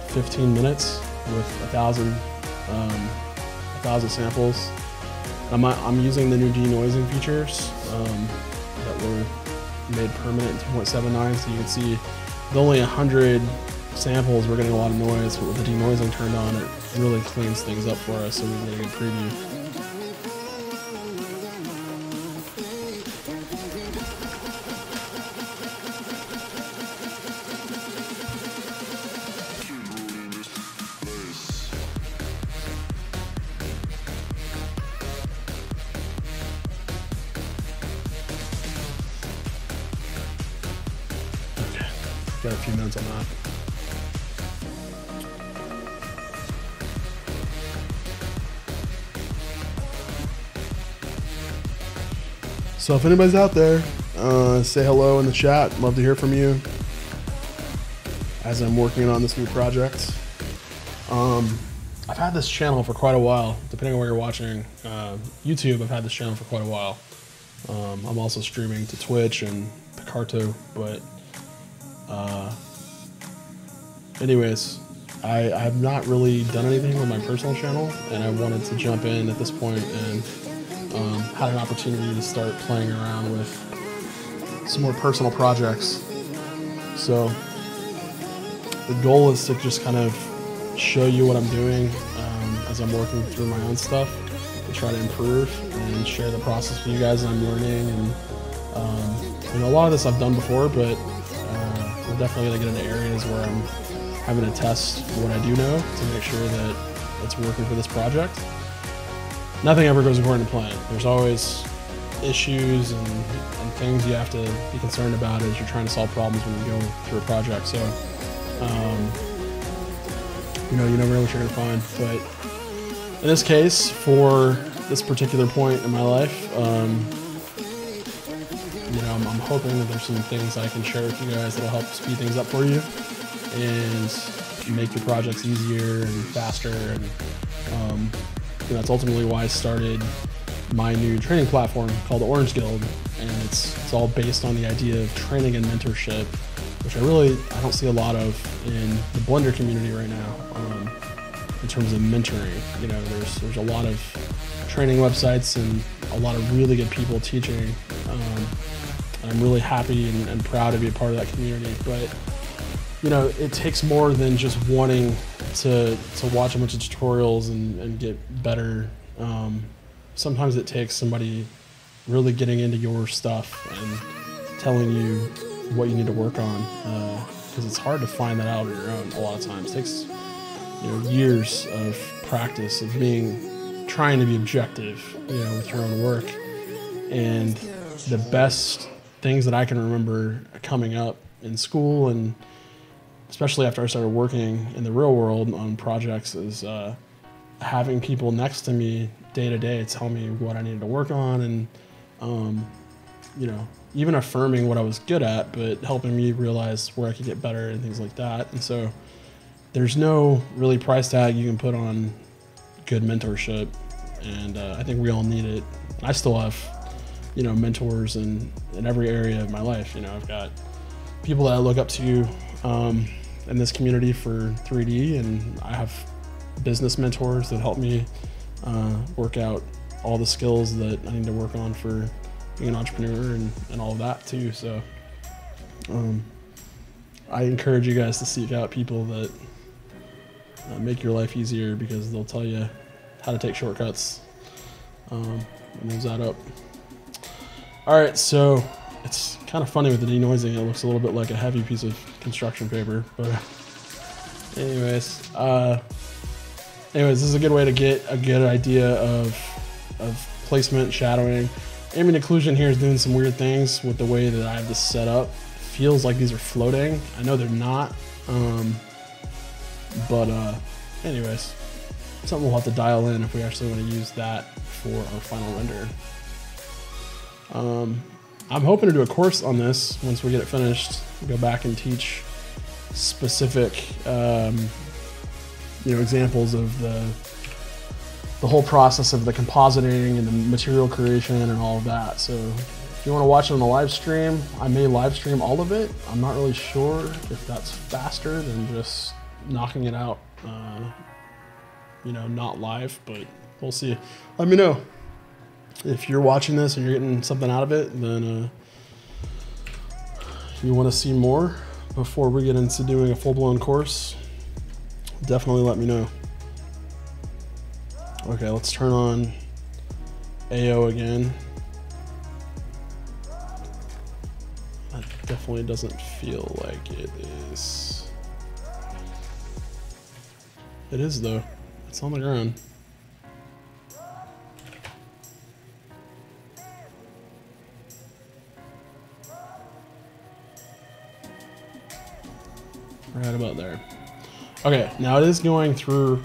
15 minutes with 1,000 samples. I'm using the new denoising features that were made permanent in 2.79, so you can see with only 100 samples we're getting a lot of noise, but with the denoising turned on it really cleans things up for us, so we can get a good preview. Got a few minutes on that. So if anybody's out there, say hello in the chat. Love to hear from you as I'm working on this new project. I've had this channel for quite a while, depending on where you're watching. YouTube, I've had this channel for quite a while. I'm also streaming to Twitch and Picarto, but anyways, I've not really done anything with my personal channel, and I wanted to jump in at this point and had an opportunity to start playing around with some more personal projects. So the goal is to just kind of show you what I'm doing as I'm working through my own stuff, to try to improve and share the process with you guys that I'm learning. And you know, a lot of this I've done before, but I'm definitely going to get into areas where I'm having to test what I do know to make sure that it's working for this project. Nothing ever goes according to plan. There's always issues and things you have to be concerned about as you're trying to solve problems when you go through a project. So, you know, you never know what you're going to find. But in this case, for this particular point in my life, you know, I'm hoping that there's some things I can share with you guys that'll help speed things up for you and make your projects easier and faster. And you know, that's ultimately why I started my new training platform called the Orange Guild, and it's all based on the idea of training and mentorship, which I don't see a lot of in the Blender community right now. In terms of mentoring, you know, there's a lot of training websites and a lot of really good people teaching. I'm really happy and proud to be a part of that community, but you know, it takes more than just wanting to watch a bunch of tutorials and get better. Sometimes it takes somebody really getting into your stuff and telling you what you need to work on, because it's hard to find that out on your own a lot of times. It takes, you know, years of practice of trying to be objective, you know, with your own work. And the best things that I can remember coming up in school, and especially after I started working in the real world on projects, is having people next to me day to day tell me what I needed to work on, and you know, even affirming what I was good at, but helping me realize where I could get better and things like that. And so there's no really price tag you can put on good mentorship, and I think we all need it. I still have, you know, mentors in every area of my life. You know, I've got people that I look up to in this community for 3D, and I have business mentors that help me work out all the skills that I need to work on for being an entrepreneur and all of that too. So I encourage you guys to seek out people that make your life easier, because they'll tell you how to take shortcuts and those add up. All right, so it's kind of funny with the denoising. It looks a little bit like a heavy piece of construction paper, but anyways, this is a good way to get a good idea of placement, shadowing. Ambient occlusion here is doing some weird things with the way that I have this set up. Feels like these are floating. I know they're not, but anyways, something we'll have to dial in if we actually want to use that for our final render. I'm hoping to do a course on this once we get it finished. Go back and teach specific, examples of the whole process of the compositing and the material creation and all of that. So if you want to watch it on a live stream, I may live stream all of it. I'm not really sure if that's faster than just knocking it out, not live, but we'll see. Let me know. If you're watching this and you're getting something out of it, then you want to see more before we get into doing a full-blown course, definitely let me know. Okay, let's turn on AO again. That definitely doesn't feel like it is. It is though. It's on the ground. Right about there. Okay, now it is going through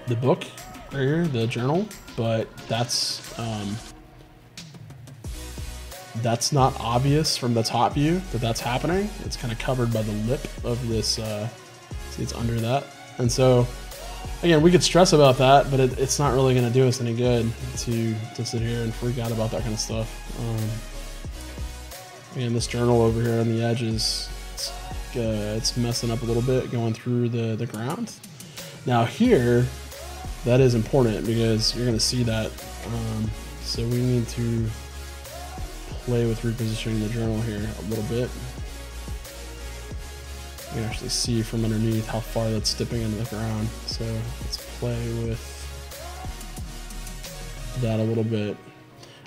the book right here, the journal, but that's not obvious from the top view that that's happening. It's kind of covered by the lip of this, see it's under that. And so, again, we could stress about that, but it's not really going to do us any good to sit here and freak out about that kind of stuff. Again, this journal over here on the edges, it's messing up a little bit going through the ground. Now here, that is important because you're going to see that. So we need to play with repositioning the journal here a little bit. You can actually see from underneath how far that's dipping into the ground. So let's play with that a little bit.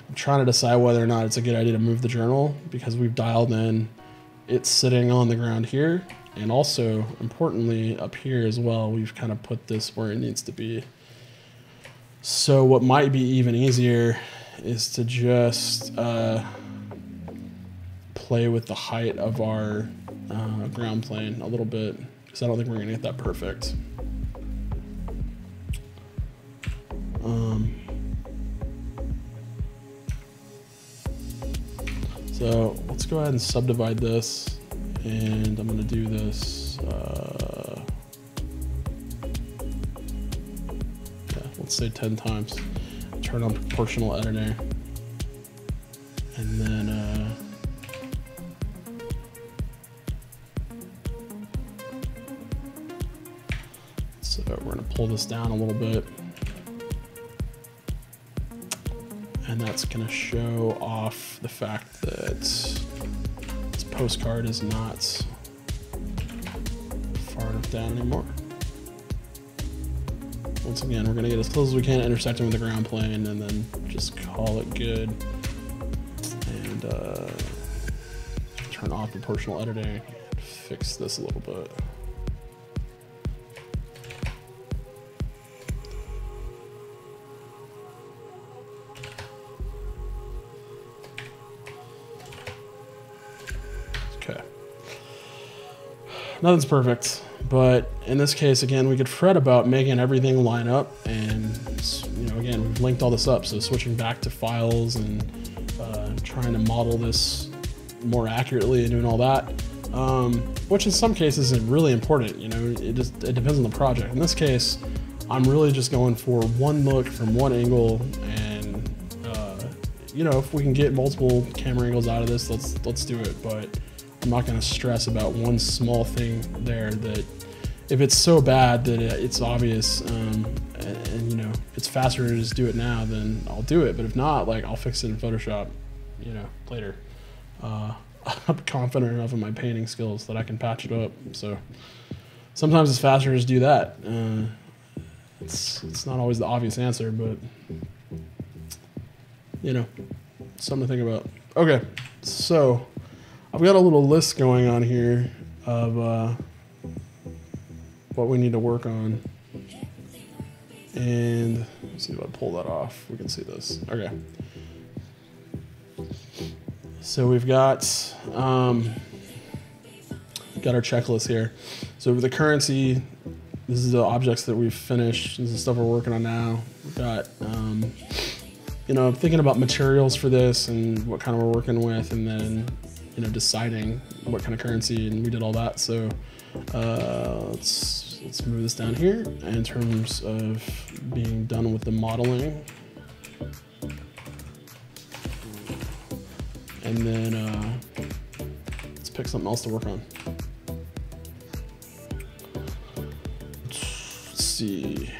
I'm trying to decide whether or not it's a good idea to move the journal because we've dialed in it's sitting on the ground here, and also importantly up here as well, we've kind of put this where it needs to be. So what might be even easier is to just play with the height of our ground plane a little bit, because I don't think we're gonna get that perfect. So let's go ahead and subdivide this, and I'm gonna do this, let's say 10 times. Turn on proportional editor, and then so we're gonna pull this down a little bit. And that's going to show off the fact that this postcard is not far enough down anymore. Once again, we're going to get as close as we can, intersecting with the ground plane, and then just call it good. And turn off proportional editing and fix this a little bit. Nothing's perfect, but in this case, again, we could fret about making everything line up, and again, we've linked all this up, so switching back to files and trying to model this more accurately and doing all that, which in some cases is really important. It depends on the project. In this case, I'm really just going for one look from one angle, and if we can get multiple camera angles out of this, let's do it. But I'm not going to stress about one small thing there that if it's so bad that it's obvious and it's faster to just do it now, then I'll do it. But if not, I'll fix it in Photoshop, later. I'm confident enough in my painting skills that I can patch it up. So sometimes it's faster to just do that. It's not always the obvious answer, but something to think about. Okay, so I've got a little list going on here of what we need to work on. And let's see if I pull that off. We can see this. Okay. So we've got our checklist here. So for the currency, this is the objects that we've finished. This is the stuff we're working on now. We've got, you know, thinking about materials for this and what kind of we're working with, and then, you know, deciding what kind of currency, and we did all that. So let's move this down here in terms of being done with the modeling. And then let's pick something else to work on. Let's see.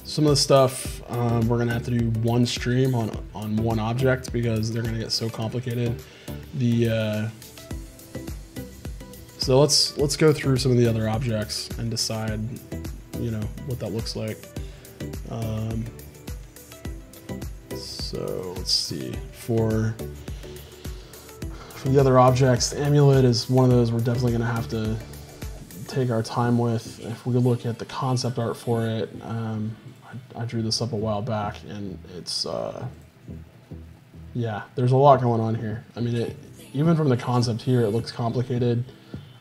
Some of the stuff we're gonna have to do one stream on one object because they're gonna get so complicated. So let's go through some of the other objects and decide, you know, what that looks like. So let's see. For the other objects, the amulet is one of those we're definitely gonna have to take our time with. If we look at the concept art for it, I drew this up a while back, and it's yeah, there's a lot going on here. I mean, even from the concept here, it looks complicated.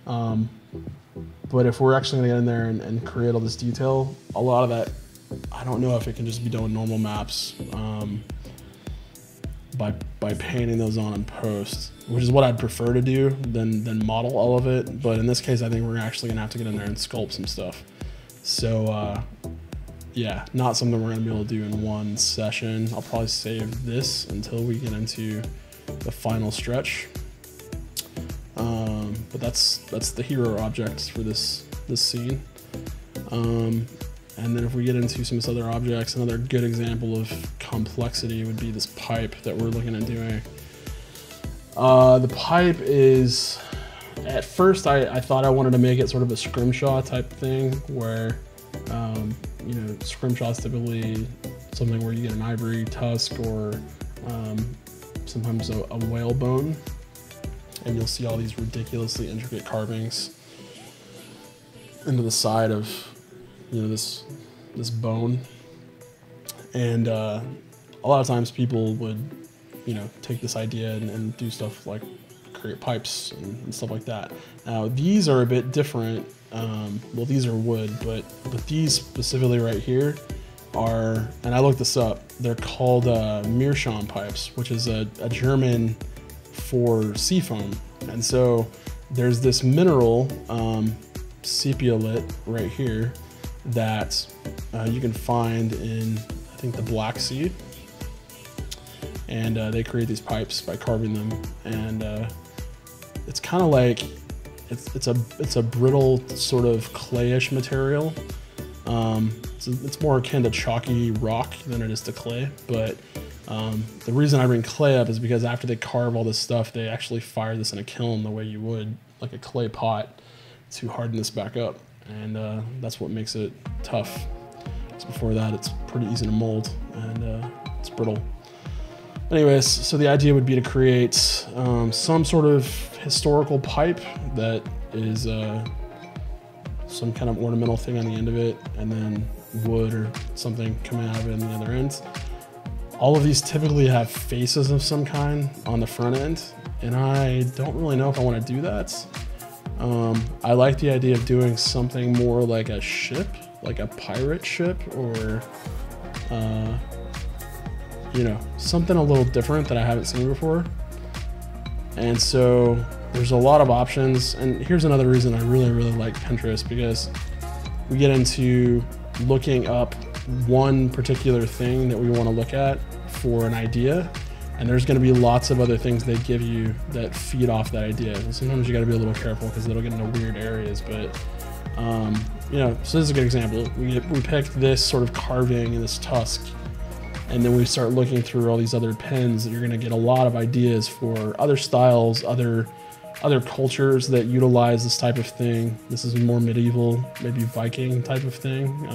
But if we're actually gonna get in there and create all this detail, a lot of that, I don't know if it can just be done with normal maps by painting those on in post, which is what I'd prefer to do than model all of it. But in this case, I think we're actually gonna have to get in there and sculpt some stuff. So yeah, not something we're gonna be able to do in one session. I'll probably save this until we get into the final stretch. But that's the hero objects for this scene. And then if we get into some of these other objects, another good example of complexity would be this pipe that we're looking at doing. The pipe is, at first I thought I wanted to make it sort of a scrimshaw type thing where, you know, scrimshaw is typically something where you get an ivory tusk or sometimes a whale bone, and you'll see all these ridiculously intricate carvings into the side of, you know, this bone. And a lot of times people would, you know, take this idea and do stuff like create pipes and stuff like that. Now these are a bit different. Well, these are wood, but these specifically right here are, and I looked this up, they're called Meerschaum pipes, which is a German for sea foam. And so there's this mineral, sepiolite right here, that you can find in, I think, the Black Sea. And they create these pipes by carving them. And it's kind of like, it's a brittle sort of clayish material. It's more akin to chalky rock than it is to clay. But the reason I bring clay up is because after they carve all this stuff, they actually fire this in a kiln the way you would like a clay pot to harden this back up. And that's what makes it tough. Because before that, it's pretty easy to mold, and it's brittle. Anyways, so the idea would be to create some sort of historical pipe that is some kind of ornamental thing on the end of it, and then wood or something coming out of it on the other end. All of these typically have faces of some kind on the front end, and I don't really know if I want to do that. I like the idea of doing something more like a ship, like a pirate ship, or you know, something a little different that I haven't seen before. And so there's a lot of options. And here's another reason I really like Pinterest, because we get into looking up one particular thing that we want to look at for an idea, and there's going to be lots of other things they give you that feed off that idea. And sometimes you got to be a little careful because it'll get into weird areas. But you know, so this is a good example. We picked this sort of carving and this tusk, and then we start looking through all these other pins, and you're going to get a lot of ideas for other styles, other cultures that utilize this type of thing. This is more medieval, maybe Viking type of thing.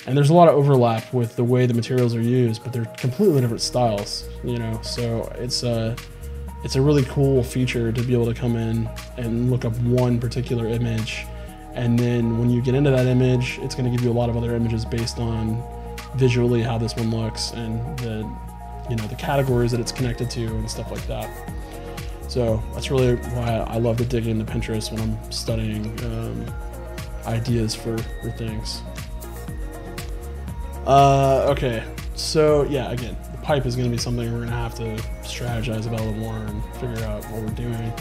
And there's a lot of overlap with the way the materials are used, but they're completely different styles, you know? So it's a really cool feature to be able to come in and look up one particular image. And then when you get into that image, it's going to give you a lot of other images based on visually how this one looks and the, you know, the categories that it's connected to and stuff like that. So that's really why I love to dig into Pinterest when I'm studying ideas for things. Okay, so yeah, again, the pipe is going to be something we're going to have to strategize about a little more and figure out what we're doing.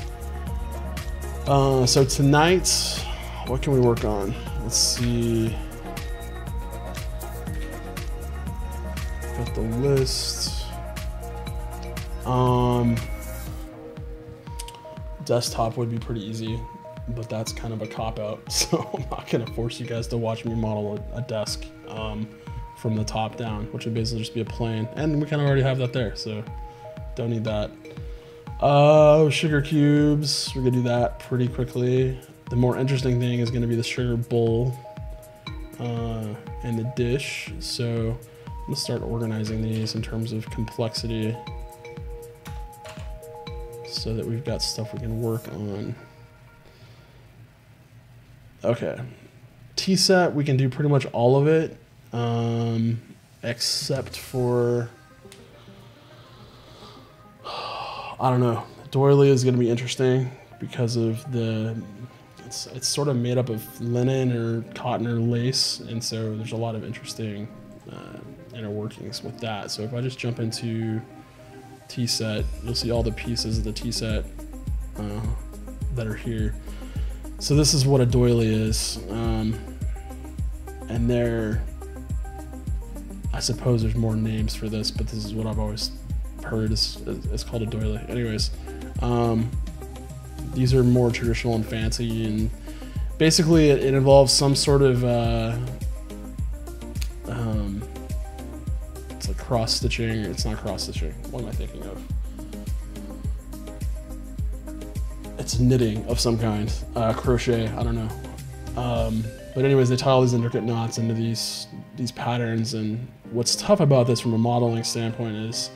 So tonight, what can we work on? Let's see. Got the list. Desktop would be pretty easy, but that's kind of a cop-out, so I'm not going to force you guys to watch me model a desk from the top down, which would basically just be a plane, and we kind of already have that there, so don't need that. Sugar cubes, we're going to do that pretty quickly. The more interesting thing is going to be the sugar bowl and the dish, so I'm going to start organizing these in terms of complexity, so that we've got stuff we can work on. Okay, tea set, we can do pretty much all of it, except for, I don't know, doily is gonna be interesting because of it's sort of made up of linen or cotton or lace, and so there's a lot of interesting inner workings with that. So if I just jump into tea set, you'll see all the pieces of the tea set that are here. So this is what a doily is, and I suppose there's more names for this, but this is what I've always heard is called a doily. Anyways, these are more traditional and fancy, and basically it involves some sort of it's like cross stitching. It's not cross stitching. What am I thinking of? It's knitting of some kind, crochet, I don't know. But anyways, they tie all these intricate knots into these patterns, and what's tough about this from a modeling standpoint is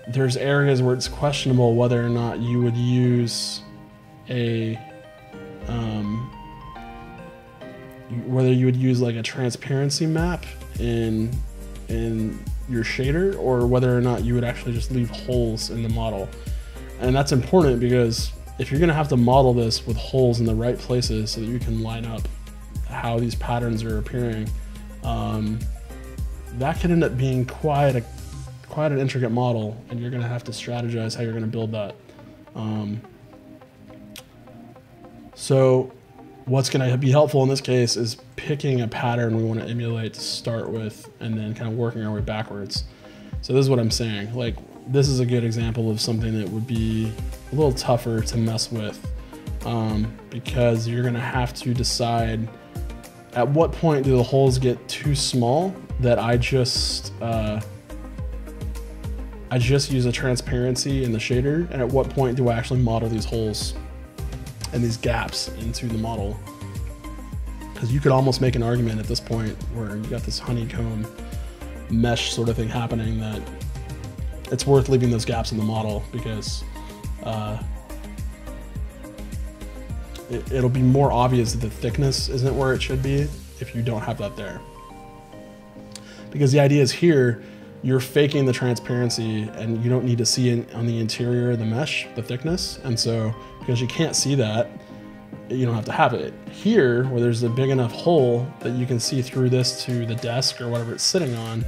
there's areas where it's questionable whether or not you would use like a transparency map in your shader, or whether or not you would actually just leave holes in the model. And that's important because if you're gonna have to model this with holes in the right places so that you can line up how these patterns are appearing, that could end up being quite an intricate model, and you're gonna have to strategize how you're gonna build that. So what's gonna be helpful in this case is picking a pattern we wanna emulate to start with, and then kind of working our way backwards. So this is what I'm saying. Like, this is a good example of something that would be a little tougher to mess with, because you're gonna have to decide at what point do the holes get too small that I just use a transparency in the shader, and at what point do I actually model these holes and these gaps into the model. Because you could almost make an argument at this point where you got this honeycomb mesh sort of thing happening that it's worth leaving those gaps in the model, because it'll be more obvious that the thickness isn't where it should be if you don't have that there. Because the idea is here, you're faking the transparency and you don't need to see it on the interior of the mesh, the thickness. And so because you can't see that, you don't have to have it. Here, where there's a big enough hole that you can see through this to the desk or whatever it's sitting on,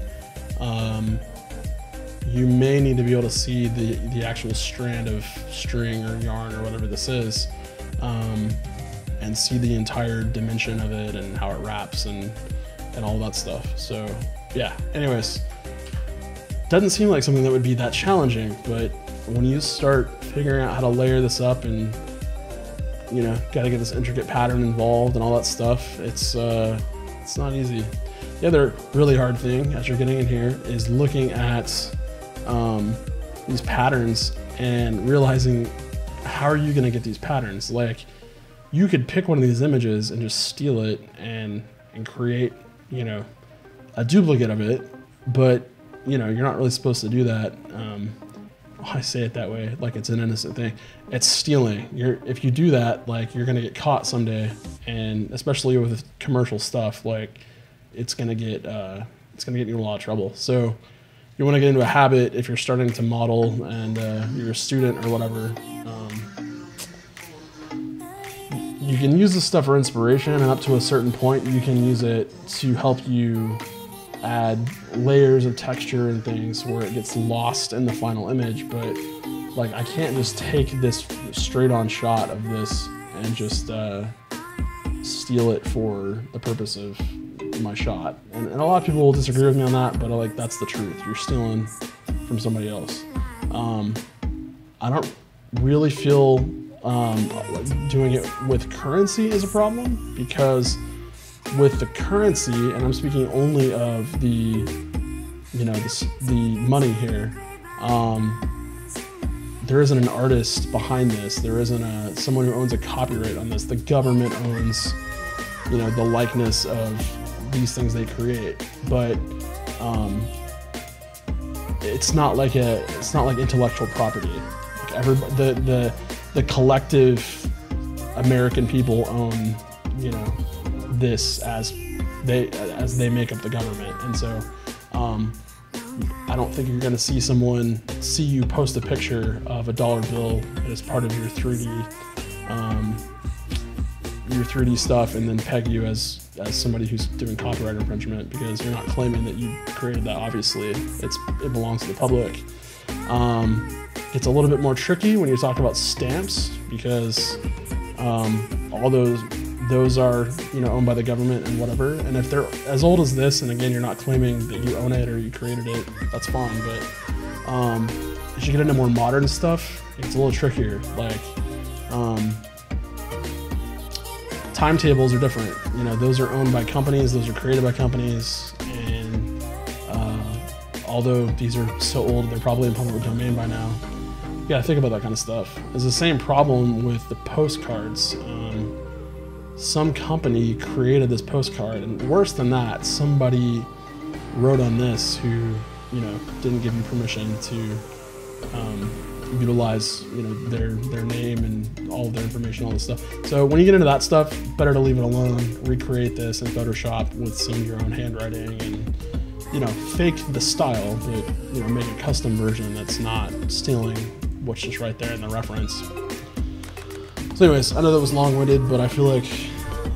you may need to be able to see the actual strand of string or yarn or whatever this is, and see the entire dimension of it and how it wraps and all that stuff. So yeah, anyways, doesn't seem like something that would be that challenging, but when you start figuring out how to layer this up and, you know, got to get this intricate pattern involved and all that stuff, it's not easy. The other really hard thing as you're getting in here is looking at these patterns and realizing how are you going to get these patterns. Like, you could pick one of these images and just steal it and create, you know, a duplicate of it, but you know, you're not really supposed to do that. I say it that way like it's an innocent thing. It's stealing. If you do that, like, you're gonna get caught someday, and especially with commercial stuff, like, it's gonna get you in a lot of trouble. So you want to get into a habit if you're starting to model and you're a student or whatever. you can use this stuff for inspiration, and up to a certain point, you can use it to help you add layers of texture and things where it gets lost in the final image. But like, I can't just take this straight on shot of this and just steal it for the purpose of my shot. And a lot of people will disagree with me on that, but like, that's the truth. You're stealing from somebody else. I don't really feel doing it with currency is a problem, because with the currency, and I'm speaking only of the, you know, the money here, there isn't an artist behind this. There isn't someone who owns a copyright on this. The government owns, you know, the likeness of these things they create. But it's not like intellectual property. Like everybody, the collective American people own, you know, this as they make up the government. And so I don't think you're going to see you post a picture of a dollar bill as part of your 3D stuff and then peg you as somebody who's doing copyright infringement, because you're not claiming that you created that. Obviously, it belongs to the public. It's a little bit more tricky when you're talking about stamps, because all those are, you know, owned by the government and whatever. And if they're as old as this, and again, you're not claiming that you own it or you created it, that's fine. But as you get into more modern stuff, it's a little trickier. Like timetables are different. You know, those are owned by companies, those are created by companies, and although these are so old, they're probably in public domain by now. Yeah, think about that kind of stuff. There's the same problem with the postcards. Some company created this postcard, and worse than that, somebody wrote on this who, you know, didn't give you permission to utilize, you know, their name and all of their information, all this stuff. So when you get into that stuff, better to leave it alone. Recreate this in Photoshop with some of your own handwriting, and, you know, fake the style, but, you know, make a custom version that's not stealing what's just right there in the reference. So anyways, I know that was long-winded, but I feel like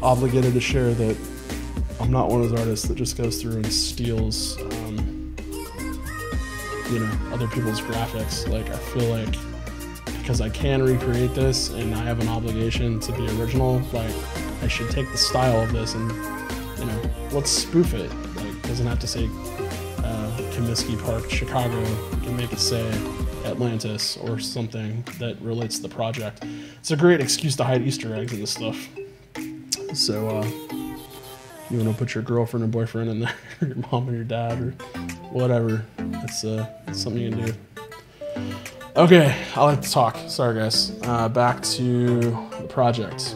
obligated to share that I'm not one of those artists that just goes through and steals, you know, other people's graphics. Like, I feel like because I can recreate this and I have an obligation to be original, like, I should take the style of this and, you know, let's spoof it. Like, it doesn't have to say Comiskey Park, Chicago. You can make it say Atlantis or something that relates to the project. It's a great excuse to hide Easter eggs in this stuff. So you want to put your girlfriend or boyfriend in there, or your mom and your dad, or whatever. It's something you can do. Okay, I like to talk. Sorry, guys. Back to the project.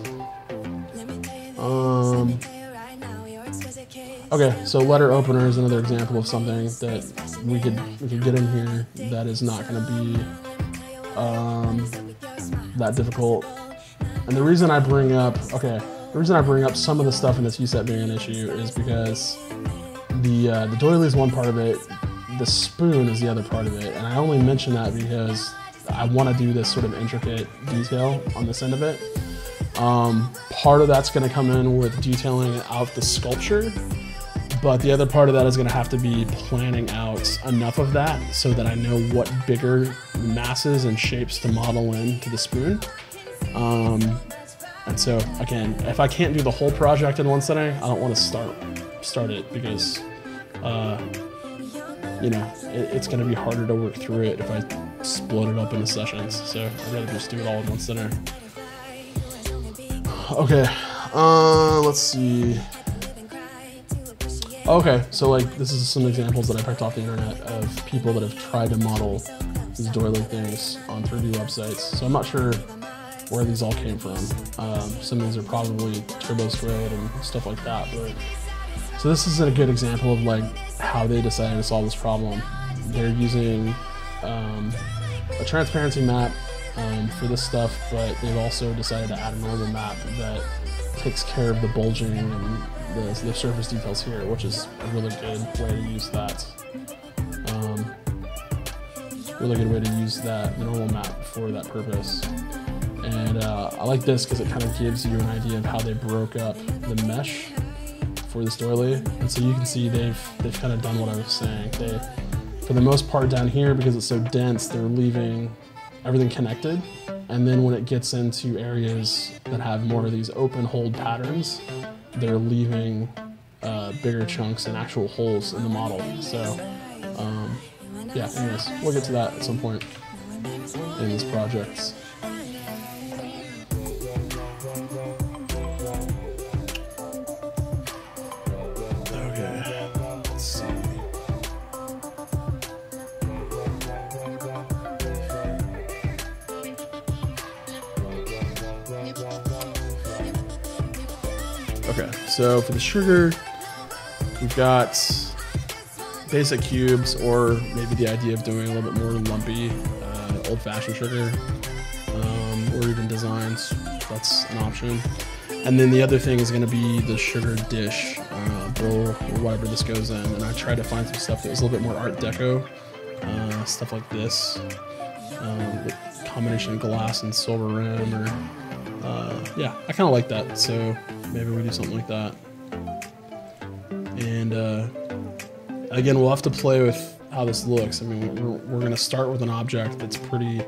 Okay, so letter opener is another example of something that we could get in here that is not going to be that difficult. And the reason I bring up some of the stuff in this USET being an issue is because the doily is one part of it, the spoon is the other part of it, and I only mention that because I want to do this sort of intricate detail on this end of it. Part of that's going to come in with detailing out the sculpture, but the other part of that is going to have to be planning out enough of that so that I know what bigger masses and shapes to model into the spoon. And so, again, if I can't do the whole project in one sitting, I don't want to start it, because, you know, it's going to be harder to work through it if I split it up into sessions. So I'd rather just do it all in one sitting. Okay, let's see. Okay, so like, this is some examples that I picked off the internet of people that have tried to model these doily things on 3D websites. So I'm not sure where these all came from. Some of these are probably turbo sprayed and stuff like that, but so this is a good example of like how they decided to solve this problem. They're using a transparency map for this stuff, but they've also decided to add a normal map that takes care of the bulging and the surface details here, which is a really good way to use that. Really good way to use that normal map for that purpose. And I like this because it kind of gives you an idea of how they broke up the mesh for this doily. And so you can see they've kind of done what I was saying. They, for the most part down here, because it's so dense, they're leaving everything connected. And then when it gets into areas that have more of these open hold patterns, they're leaving bigger chunks and actual holes in the model. So yeah, anyways, we'll get to that at some point in this project. Okay, let's see. Okay, so for the sugar, we've got basic cubes, or maybe the idea of doing a little bit more lumpy, old-fashioned sugar, or even designs. That's an option. And then the other thing is going to be the sugar dish bowl, or whatever this goes in. And I tried to find some stuff that was a little bit more Art Deco, stuff like this, with combination of glass and silver rim, or yeah, I kind of like that. So maybe we do something like that. And again, we'll have to play with how this looks. I mean, we're going to start with an object that's pretty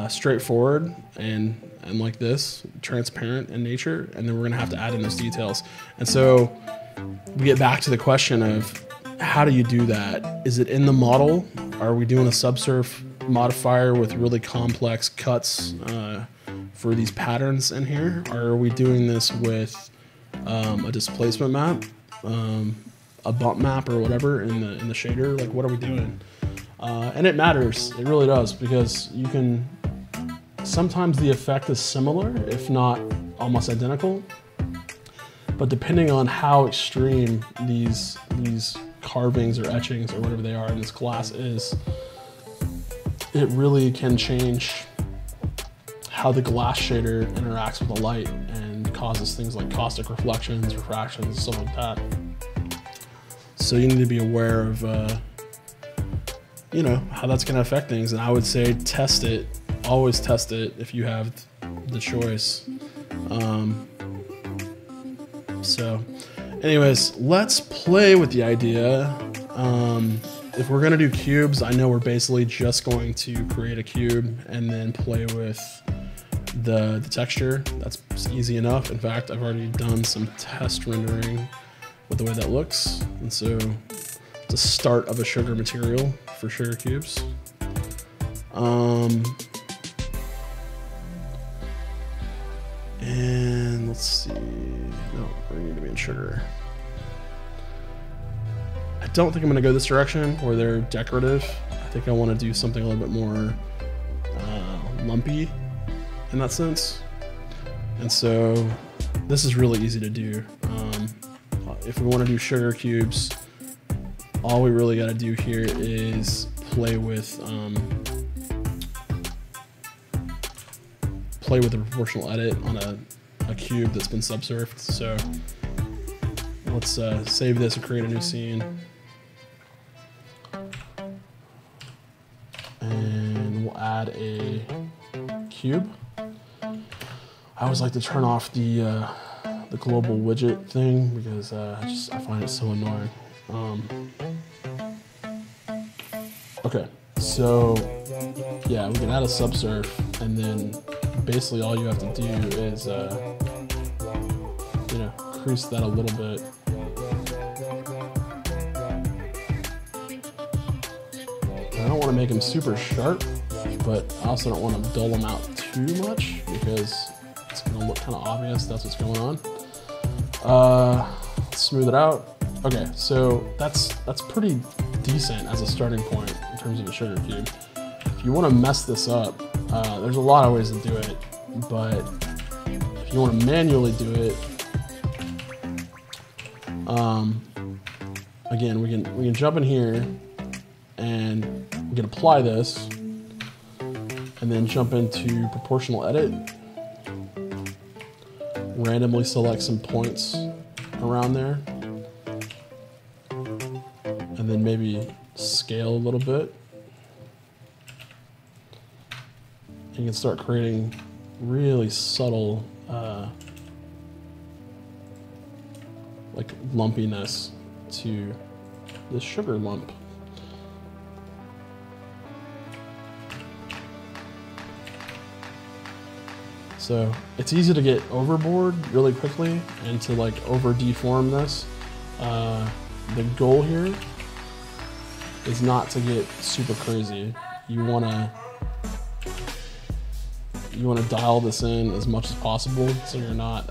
straightforward and like this, transparent in nature, and then we're going to have to add in those details. And so we get back to the question of how do you do that? Is it in the model? Are we doing a subsurf modifier with really complex cuts for these patterns in here? Or are we doing this with a displacement map, a bump map, or whatever in the shader? Like, what are we doing? And it matters. It really does, because you can. Sometimes the effect is similar, if not almost identical. But depending on how extreme these carvings or etchings or whatever they are in this glass is, it really can change how the glass shader interacts with the light and causes things like caustic reflections, refractions, stuff like that. So you need to be aware of, you know, how that's going to affect things. And I would say test it. Always test it if you have the choice. So anyways, let's play with the idea. If we're gonna do cubes, I know we're basically just going to create a cube and then play with the texture. That's easy enough. In fact, I've already done some test rendering with the way that looks. And so it's a start of a sugar material for sugar cubes. And let's see, no, we need to be in sugar. I don't think I'm gonna go this direction where they're decorative. I think I wanna do something a little bit more lumpy in that sense. And so this is really easy to do. If we wanna do sugar cubes, all we really gotta do here is play with a proportional edit on a cube that's been subsurfed. So let's save this and create a new scene. And we'll add a cube. I always like to turn off the global widget thing because I find it so annoying. Okay, so yeah, we can add a subsurf, and then basically all you have to do is you know, crease that a little bit. I don't want to make them super sharp, but I also don't want to dull them out too much because it's going to look kind of obvious that's what's going on. Let's smooth it out. Okay, so that's pretty decent as a starting point in terms of a sugar cube. If you want to mess this up, there's a lot of ways to do it, but if you want to manually do it, again, we can jump in here and we can apply this, and then jump into proportional edit, randomly select some points around there, and then maybe scale a little bit. You can start creating really subtle like lumpiness to the sugar lump. So it's easy to get overboard really quickly and to like over deform this. The goal here is not to get super crazy. You wanna dial this in as much as possible so you're not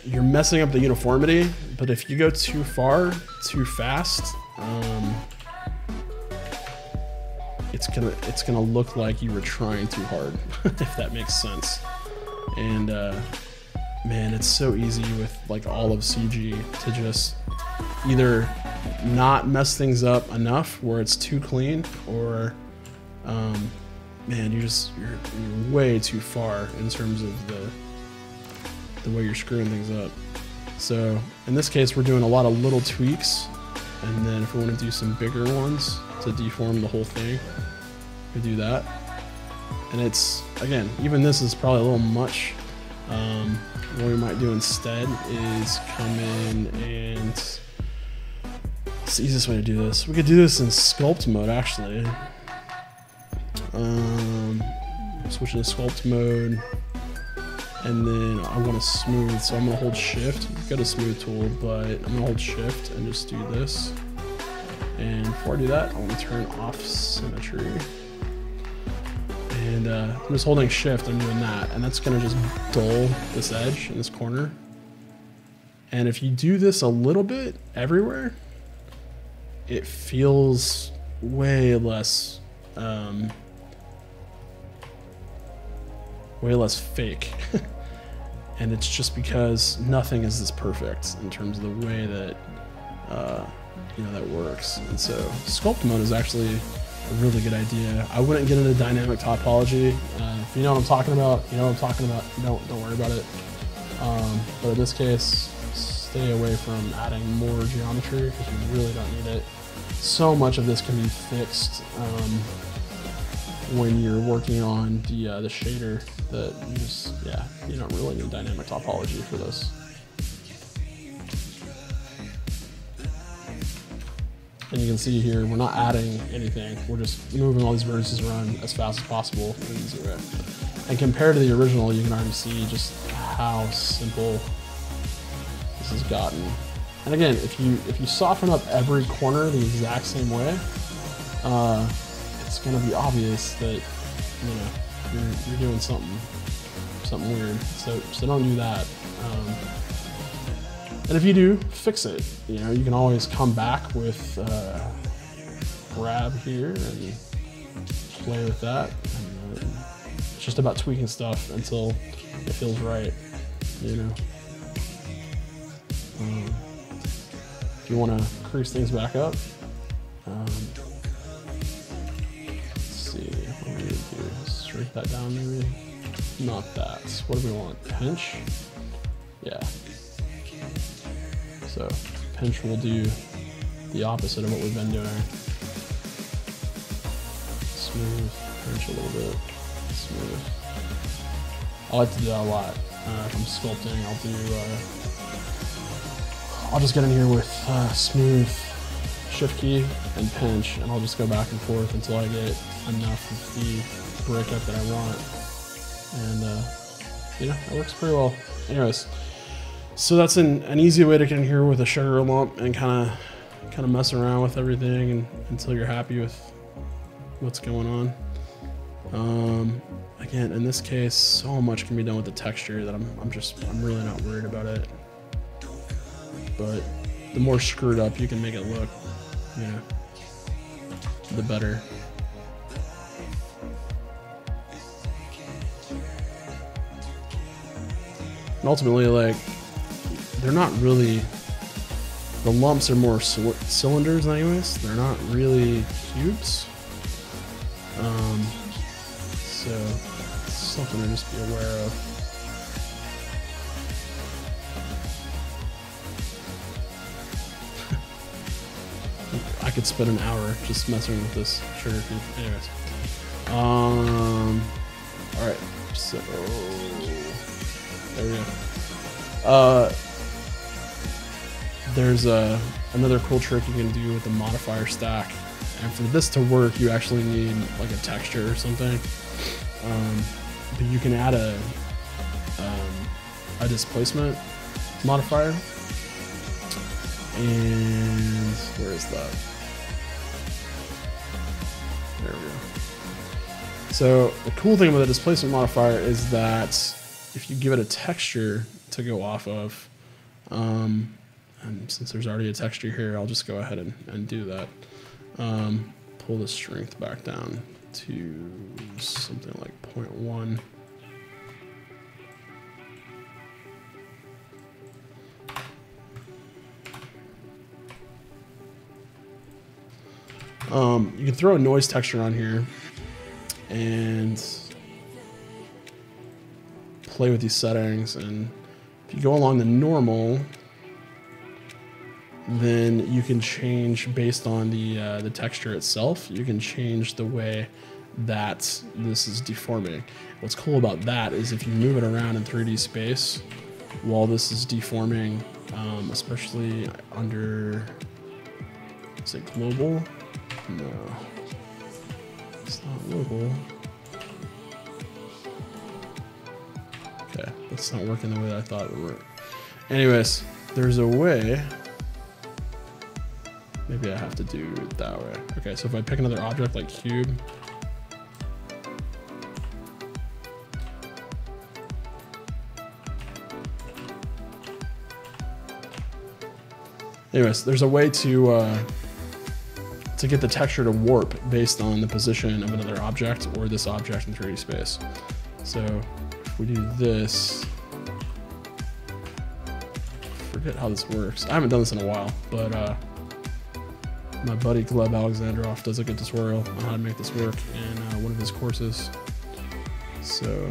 you're messing up the uniformity, but if you go too far, too fast, it's gonna look like you were trying too hard, if that makes sense. And man, it's so easy with like all of CG to just either not mess things up enough where it's too clean, or man, you're way too far in terms of the way you're screwing things up. So in this case, we're doing a lot of little tweaks, and then if we want to do some bigger ones to deform the whole thing, we do that. And it's, again, even this is probably a little much. What we might do instead is come in and, what's the easiest way to do this? We could do this in sculpt mode, actually. Switch to sculpt mode, and then I want to smooth, so I'm going to hold shift. You've got a smooth tool, but I'm going to hold shift and just do this. And before I do that, I want to turn off symmetry. And I'm just holding shift, I'm doing that, and that's going to just dull this edge in this corner. And if you do this a little bit everywhere, it feels way less fake. And it's just because nothing is this perfect in terms of the way that you know, that works. And so sculpt mode is actually a really good idea. I wouldn't get into dynamic topology. If you know what I'm talking about, you know what I'm talking about. Don't worry about it. But in this case, stay away from adding more geometry because you really don't need it. So much of this can be fixed when you're working on the shader, that you don't really need dynamic topology for this. And you can see here, we're not adding anything. We're just moving all these vertices around as fast as possible in an easy way. And compared to the original, you can already see just how simple this has gotten. And again, if you soften up every corner the exact same way, it's going to be obvious that, you know, you're doing something weird. So don't do that. And if you do, fix it. You know, you can always come back with grab here and play with that. And it's just about tweaking stuff until it feels right, you know. If you want to crease things back up, let's see, what do we do? Shrink that down maybe? Not that. What do we want? Pinch? Yeah. So pinch will do the opposite of what we've been doing. Smooth, pinch a little bit, smooth. I like to do that a lot. If I'm sculpting, I'll just get in here with smooth, shift key, and pinch, and I'll just go back and forth until I get enough of the breakup that I want. And you know, it works pretty well. Anyways. So that's an easy way to get in here with a sugar lump and kind of mess around with everything until you're happy with what's going on. Again, in this case, so much can be done with the texture that I'm really not worried about it. But the more screwed up you can make it look, you know, the better. And ultimately, like, they're not really, the lumps are more cylinders anyways. They're not really cubes. So it's something to just be aware of. I could spend an hour just messing with this sugar cube. Anyways, All right, so there we go. There's another cool trick you can do with the modifier stack, and for this to work, you actually need like a texture or something. But you can add a displacement modifier, and where is that? There we go. So the cool thing about the displacement modifier is that if you give it a texture to go off of, and since there's already a texture here, I'll just go ahead and do that. Pull the strength back down to something like 0.1. You can throw a noise texture on here and play with these settings, and if you go along the normal, then you can change based on the texture itself. You can change the way that this is deforming. What's cool about that is if you move it around in 3D space while this is deforming, especially under, is it global? No, it's not global. Okay, that's not working the way that I thought it would work. Anyways, there's a way. Maybe I have to do it that way. Okay, so if I pick another object like cube, anyways, there's a way to get the texture to warp based on the position of another object or this object in 3D space. So if we do this, forget how this works. I haven't done this in a while, but my buddy Gleb Alexandrov does a good tutorial on how to make this work in one of his courses. So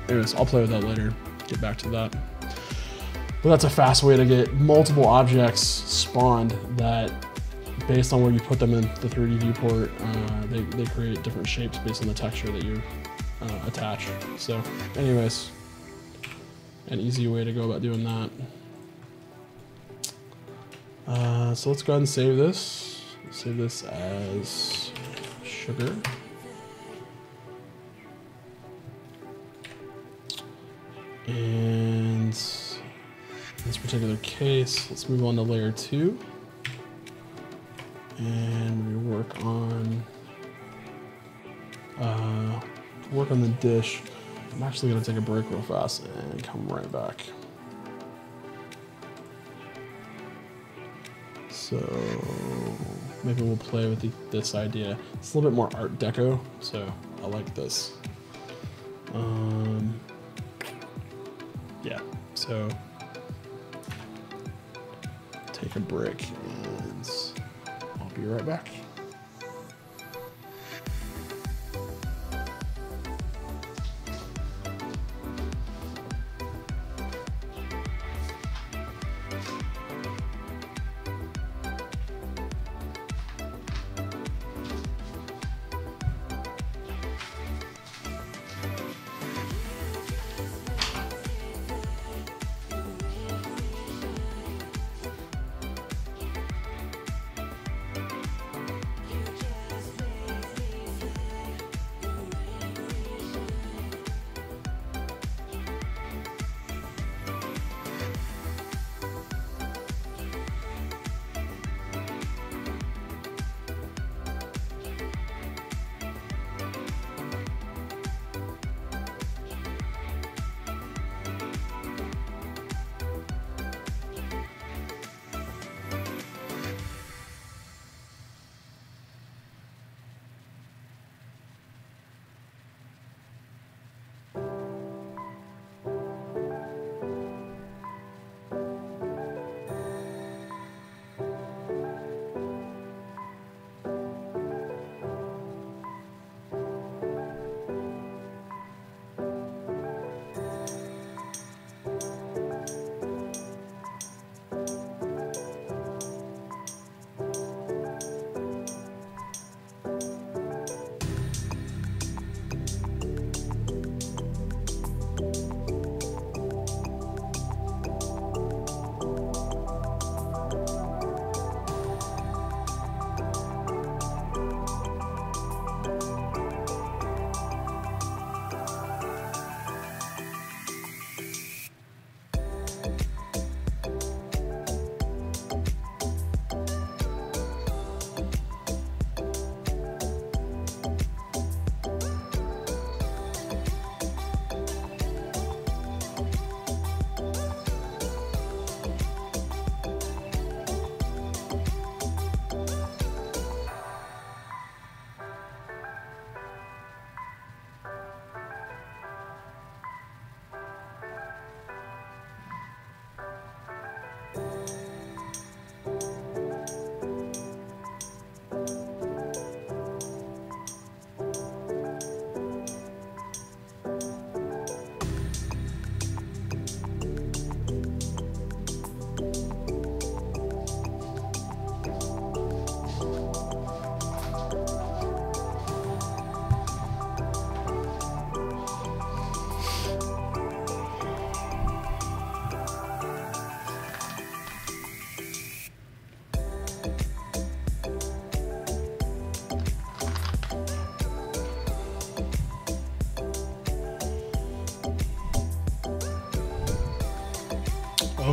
anyways, I'll play with that later, get back to that. But that's a fast way to get multiple objects spawned that, based on where you put them in the 3D viewport, they create different shapes based on the texture that you attach. So anyways, an easy way to go about doing that. So let's go ahead and save this. Save this as sugar. And in this particular case, let's move on to layer 2. And we work on the dish. I'm actually gonna take a break real fast and come right back. So maybe we'll play with this idea. It's a little bit more Art Deco, so I like this. Yeah, so take a break and I'll be right back.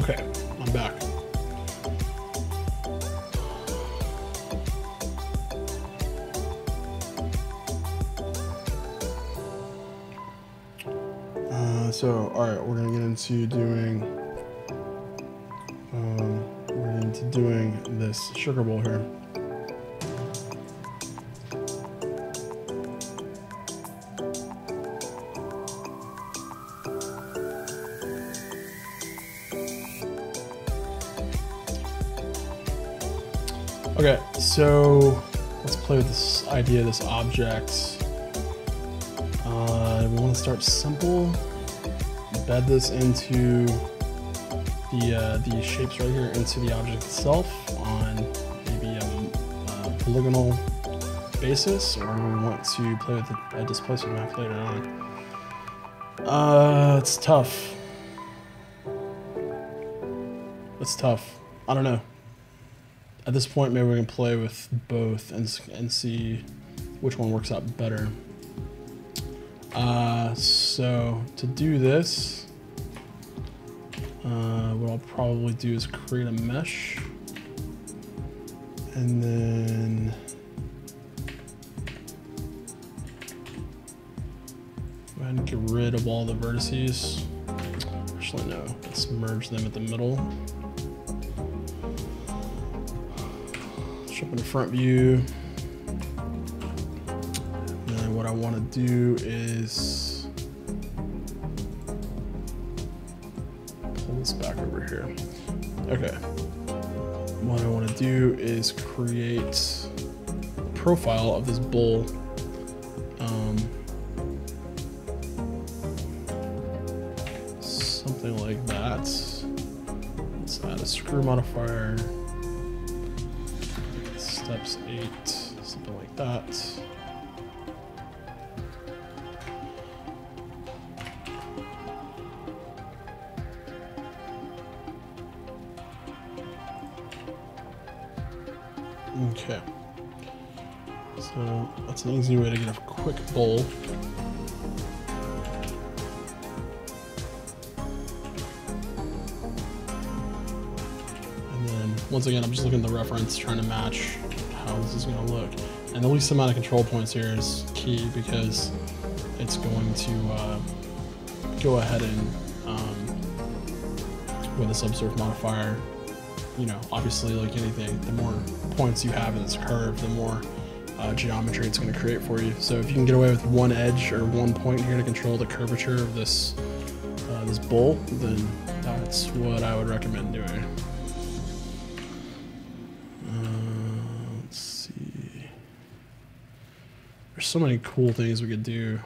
Okay, I'm back. So, all right, we're gonna get into doing this sugar bowl here. Okay, so let's play with this idea, this object. We want to start simple. Bed this into the shapes right here into the object itself on maybe a polygonal basis, or we want to play with a displacement map later on. It's tough. It's tough. I don't know. At this point, maybe we can play with both and see which one works out better. So to do this, what I'll probably do is create a mesh, and then go ahead and get rid of all the vertices. Actually, no, let's merge them at the middle. Jump into front view. And then what I want to do is pull this back over here. Okay. What I want to do is create a profile of this bowl. Something like that. Let's add a screw modifier. Steps 8, something like that. Okay, so that's an easy way to get a quick bowl. And then once again, I'm just looking at the reference, trying to match how this is going to look. And the least amount of control points here is key, because it's going to go ahead and with a subsurf modifier, you know, obviously like anything, the more points you have in this curve, the more geometry it's going to create for you. So if you can get away with one edge or one point here to control the curvature of this this bowl, then that's what I would recommend doing. Let's see. There's so many cool things we could do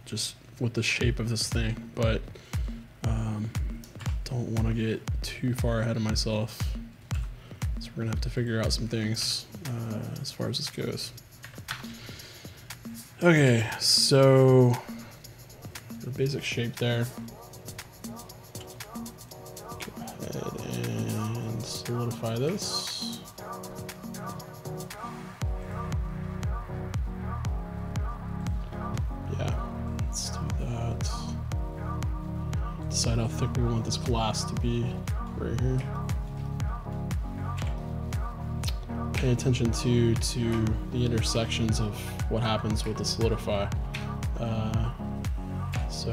just with the shape of this thing, but don't want to get too far ahead of myself. So we're gonna have to figure out some things as far as this goes. Okay, so the basic shape there. Go ahead and solidify this. Yeah, let's do that. Decide how thick we want this glass to be right here. Pay attention to the intersections of what happens with the solidify. So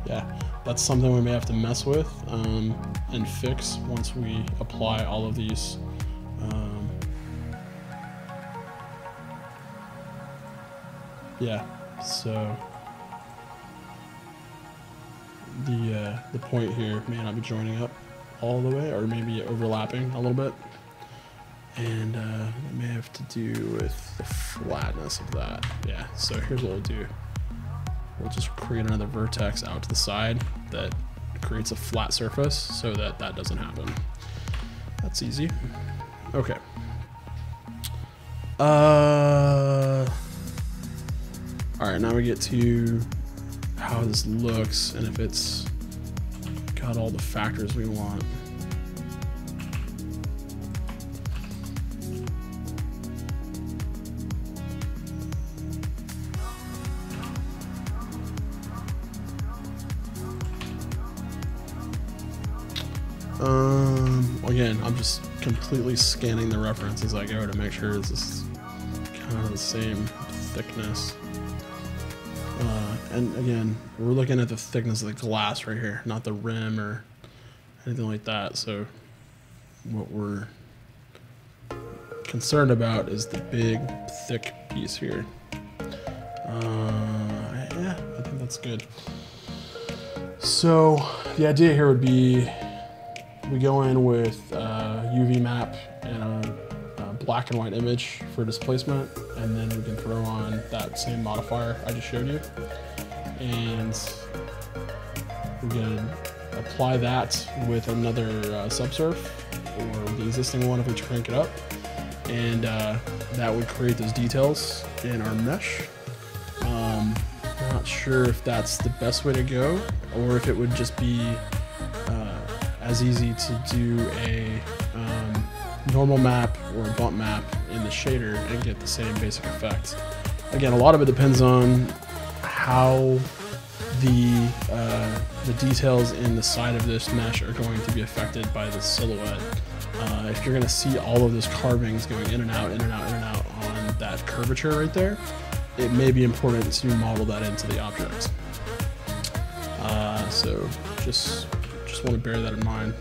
yeah, that's something we may have to mess with and fix once we apply all of these. Yeah, so the point here may not be joining up all the way, or maybe overlapping a little bit, and it may have to do with the flatness of that. Yeah, so here's what we'll do. We'll just create another vertex out to the side that creates a flat surface so that that doesn't happen. That's easy. Okay. All right, now we get to how this looks and if it's got all the factors we want. again, I'm just completely scanning the reference as I go to make sure this is kind of the same thickness. And again, we're looking at the thickness of the glass right here, not the rim or anything like that. So what we're concerned about is the big, thick piece here. Yeah, I think that's good. So the idea here would be we go in with UV map and a black and white image for displacement, and then we can throw on that same modifier I just showed you. And we're gonna apply that with another subsurf or the existing one if we crank it up. And that would create those details in our mesh. Not sure if that's the best way to go, or if it would just be as easy to do a normal map or a bump map in the shader and get the same basic effect. Again, a lot of it depends on how the details in the side of this mesh are going to be affected by the silhouette. If you're going to see all of those carvings going in and out, in and out, in and out on that curvature right there, it may be important to model that into the object. So just want to bear that in mind.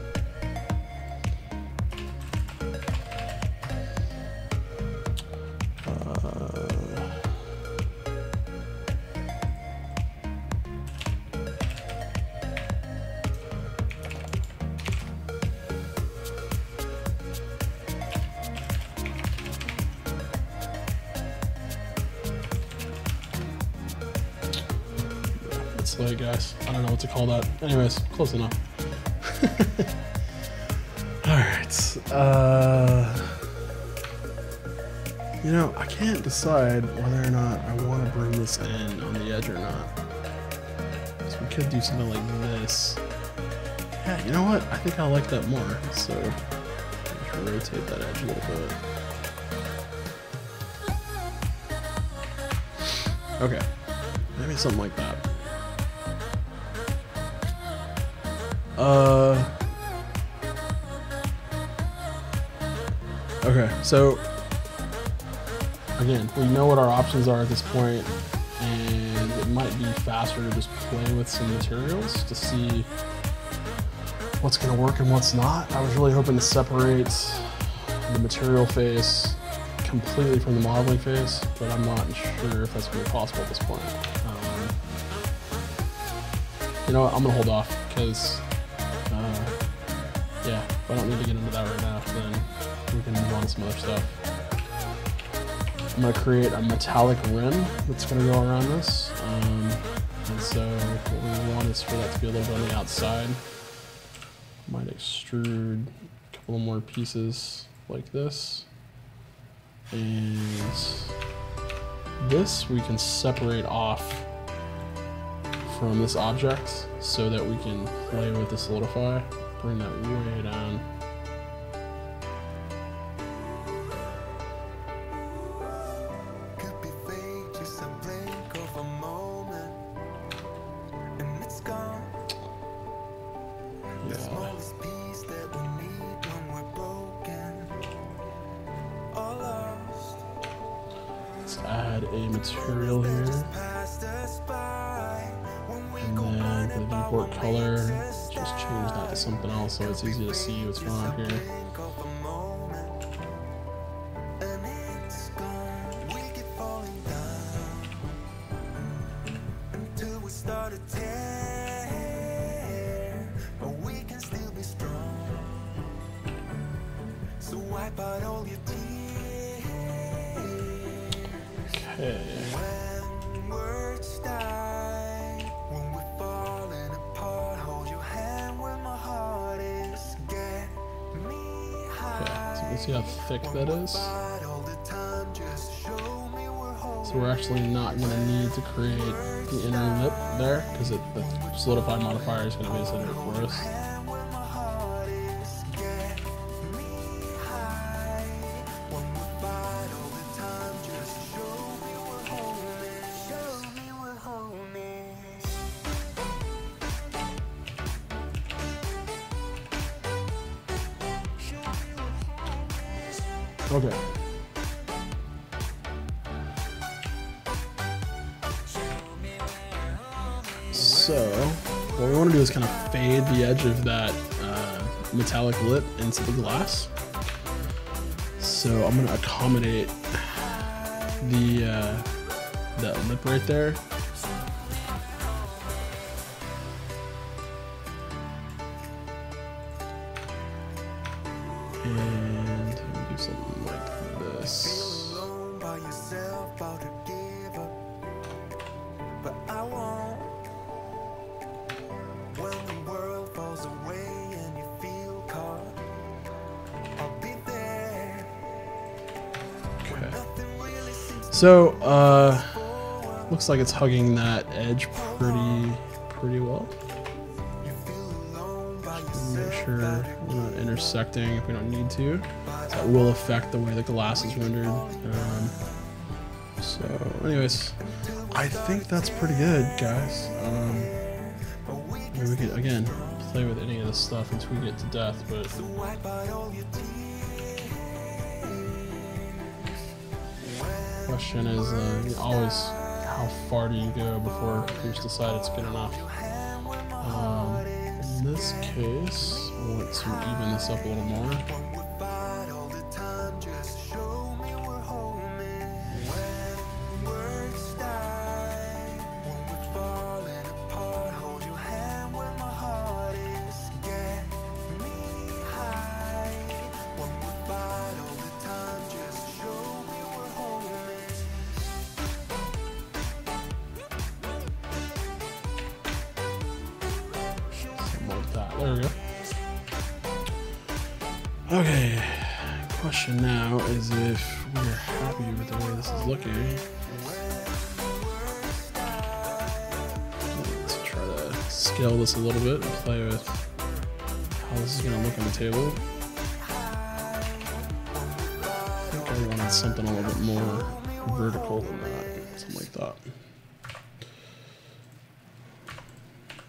Slay, guys. I don't know what to call that. Anyways, close enough. Alright. You know, I can't decide whether or not I want to bring this in on the edge or not. So we could do something like this. Yeah, you know what? I think I like that more. So let's rotate that edge a little bit. Okay. Maybe something like that. Okay, so again, we know what our options are at this point, and it might be faster to just play with some materials to see what's going to work and what's not. I was really hoping to separate the material phase completely from the modeling phase, but I'm not sure if that's going to be possible at this point. You know what, I'm going to hold off because yeah, if I don't need to get into that right now, then we can move on to some other stuff. I'm going to create a metallic rim that's going to go around this. And so what we want is for that to be a little bit on the outside. Might extrude a couple more pieces like this. And this we can separate off from this object so that we can play with the solidify. Bring that way down. Let's add a material here. And then for the viewport color, just change that to something else so it's easy to see what's going on here. Okay. See how thick that is? So we're actually not going to need to create the inner lip there because the solidify modifier is going to basically do it for us. Okay. So what we want to do is kind of fade the edge of that metallic lip into the glass. So I'm going to accommodate the that lip right there. And we'll do something like this. So, looks like it's hugging that edge pretty well. Just make sure we're not intersecting if we don't need to. That will affect the way the glass is rendered. So, anyways, I think that's pretty good, guys. Maybe we could, again, play with any of this stuff and tweak it to death, but... question is always how far do you go before you just decide it's good enough. In this case, I want to even this up a little more. There we go. Okay, question now is if we're happy with the way this is looking. Let's try to scale this a little bit and play with how this is going to look on the table. I think I wanted something a little bit more vertical than that, something like that.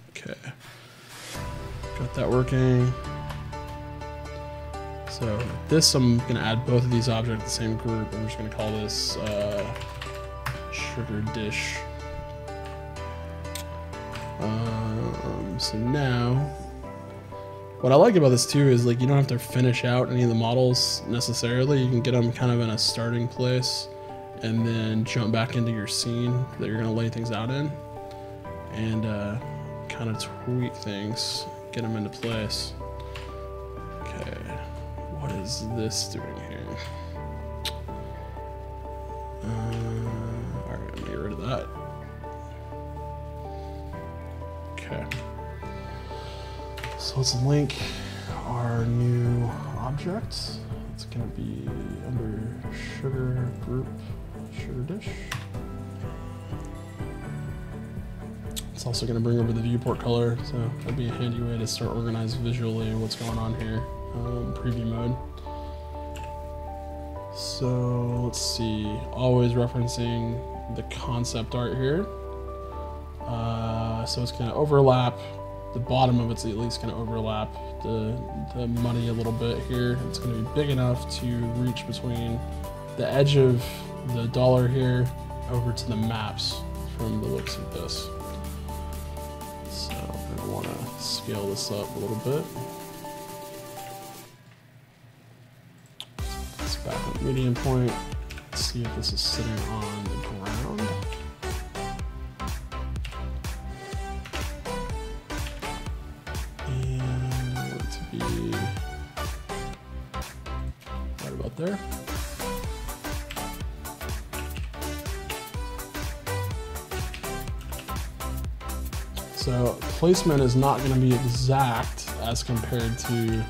Okay. Got that working. So this, I'm going to add both of these objects to the same group. I'm just going to call this sugar dish. So now, what I like about this too is like you don't have to finish out any of the models necessarily. You can get them kind of in a starting place and then jump back into your scene that you're going to lay things out in, and kind of tweak things. Get them into place. Okay, what is this doing here? Alright, I'm gonna get rid of that. Okay. So let's link our new object. It's gonna be under sugar group, sugar dish. It's also going to bring over the viewport color, so that'd be a handy way to start organizing visually what's going on here. Preview mode. So let's see, always referencing the concept art here. So it's going to overlap, the bottom of it's at least going to overlap the money a little bit here. It's going to be big enough to reach between the edge of the dollar here over to the maps from the looks of this. So I'm going to want to scale this up a little bit. Let's back on medium point. Let's see if this is sitting on the ground. And I want it to be right about there. So placement is not going to be exact as compared to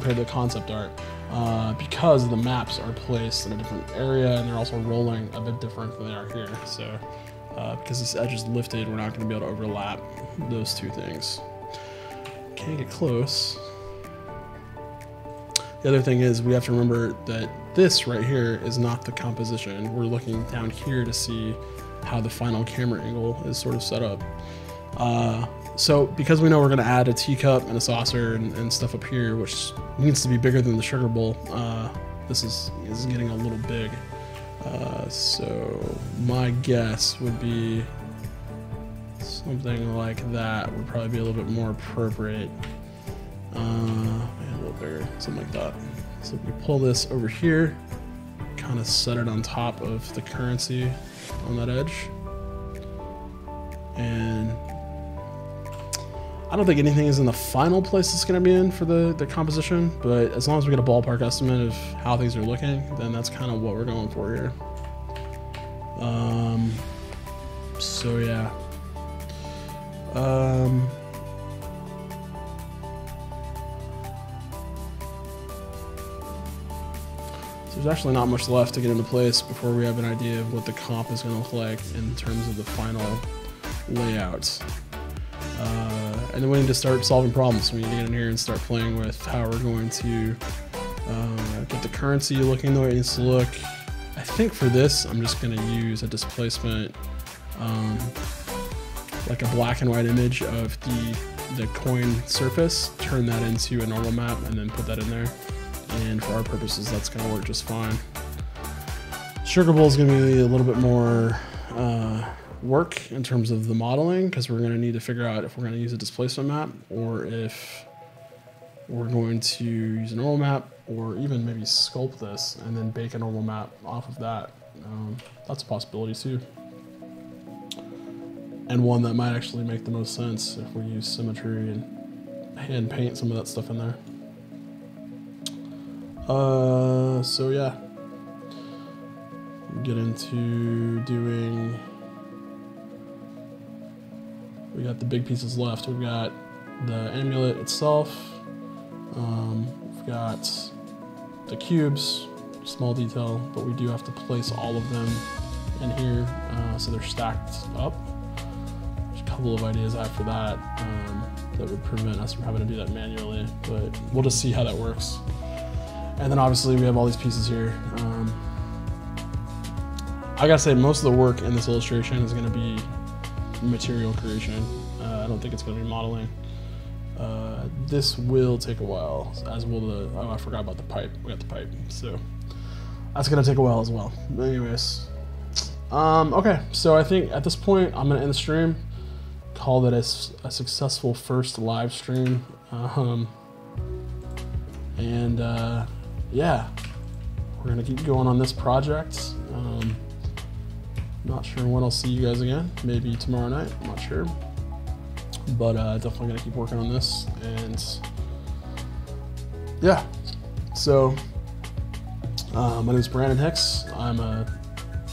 the concept art, because the maps are placed in a different area and they're also rolling a bit different than they are here. So because this edge is lifted, we're not going to be able to overlap those two things. Can't get close. The other thing is we have to remember that this right here is not the composition. We're looking down here to see how the final camera angle is sort of set up. So because we know we're going to add a teacup and a saucer and stuff up here, which needs to be bigger than the sugar bowl, this is getting a little big. So my guess would be something like that would probably be a little bit more appropriate. A little bigger, something like that. So we pull this over here, kind of set it on top of the currency on that edge. And I don't think anything is in the final place it's going to be in for the composition, but as long as we get a ballpark estimate of how things are looking, then that's kind of what we're going for here. So yeah. So there's actually not much left to get into place before we have an idea of what the comp is going to look like in terms of the final layout. And then we need to start solving problems. We need to get in here and start playing with how we're going to get the currency looking the way it needs to look. I think for this, I'm just going to use a displacement, like a black and white image of the coin surface, turn that into a normal map, and then put that in there. And for our purposes, that's going to work just fine. Sugar Bowl is going to be a little bit more work in terms of the modeling, because we're going to need to figure out if we're going to use a displacement map or if we're going to use a normal map, or even maybe sculpt this and then bake a normal map off of that. That's a possibility too, and one that might actually make the most sense if we use symmetry and hand paint some of that stuff in there. So yeah, get into doing. We got the big pieces left. We've got the amulet itself. We've got the cubes, small detail, but we do have to place all of them in here so they're stacked up. There's a couple of ideas after that that would prevent us from having to do that manually, but we'll just see how that works. And then obviously we have all these pieces here. I gotta say, most of the work in this illustration is gonna be material creation. I don't think it's going to be modeling. This will take a while, as will the, oh, I forgot about the pipe. We got the pipe, so that's going to take a while as well. Anyways, okay, so I think at this point I'm going to end the stream, call that a successful first live stream, and yeah, we're going to keep going on this project. Not sure when I'll see you guys again. Maybe tomorrow night. I'm not sure. But definitely gonna keep working on this. And yeah. So my name is Brandon Hicks. I'm a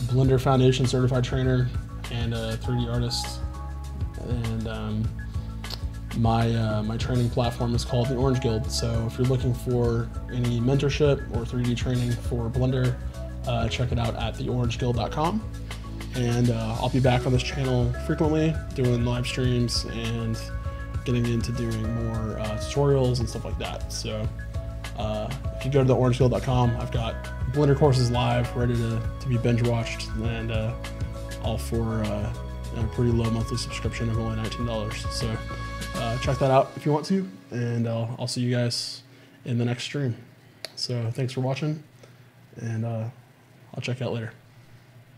Blender Foundation certified trainer and a 3D artist. And my training platform is called the Orange Guild. So if you're looking for any mentorship or 3D training for Blender, check it out at theorangeguild.com. And I'll be back on this channel frequently, doing live streams and getting into doing more tutorials and stuff like that. So if you go to theorangeguild.com, I've got Blender courses live, ready to be binge watched, and all for a pretty low monthly subscription of only $19. So check that out if you want to, and I'll see you guys in the next stream. So thanks for watching, and I'll check you out later.